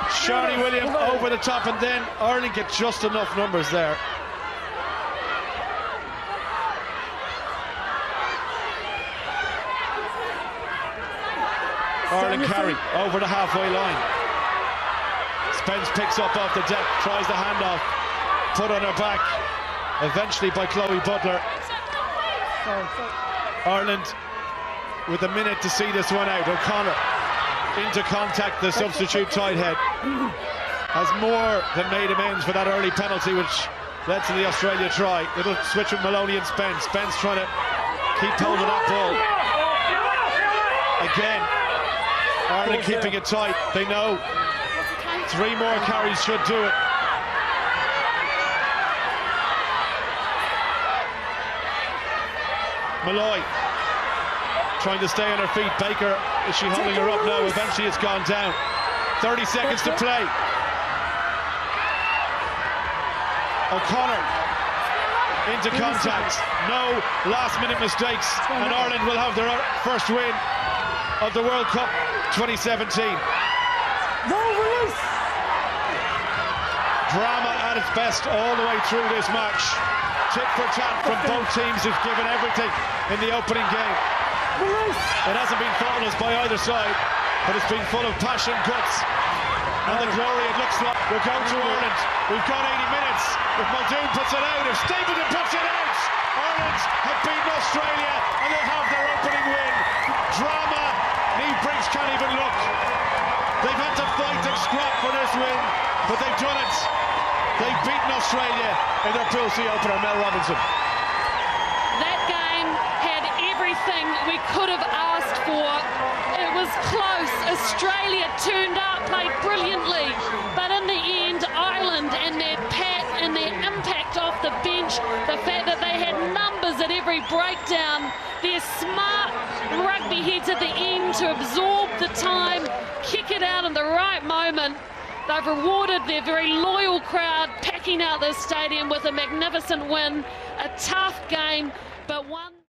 Sharni Williams over the top, and then Ireland get just enough numbers there. Ireland carry over the halfway line. Spence picks up off the deck, tries the handoff, put on her back, eventually by Chloe Butler. Ireland with a minute to see this one out. O'Connor into contact, the substitute tight head, has more than made amends for that early penalty which led to the Australia try. Little switch with Maloney and Spence. Spence trying to keep hold of that ball. Again, Ireland keeping it tight. They know 3 more carries should do it. Malloy trying to stay on her feet. Baker, is she holding her up? No, eventually it's gone down. 30 seconds to play. O'Connor into contact. No last-minute mistakes, and Ireland will have their first win of the World Cup 2017. Drama at its best all the way through this match. Tit for tat from both teams who've given everything in the opening game. It hasn't been flawless by either side, but it's been full of passion, guts, and the glory it looks like. We're going to Ireland. We've got 80 minutes. If Muldoon puts it out, if Stapleton puts it out, Ireland have beaten Australia and they'll have their opening win. Drama. Niamh Briggs can't even look. They've had to fight and scrap for this win, but they've done it. They've beaten Australia in their Pool C opener. Mel Robinson. That game had everything we could have asked for. It was close. Australia turned up, played brilliantly, but in the end, Ireland and their pat and their impact off the bench, the fact that they had numbers at every breakdown, their smart rugby heads at the end to absorb the time, kick it out in the right moment. They've rewarded their very loyal crowd, packing out this stadium with a magnificent win. A tough game, but one.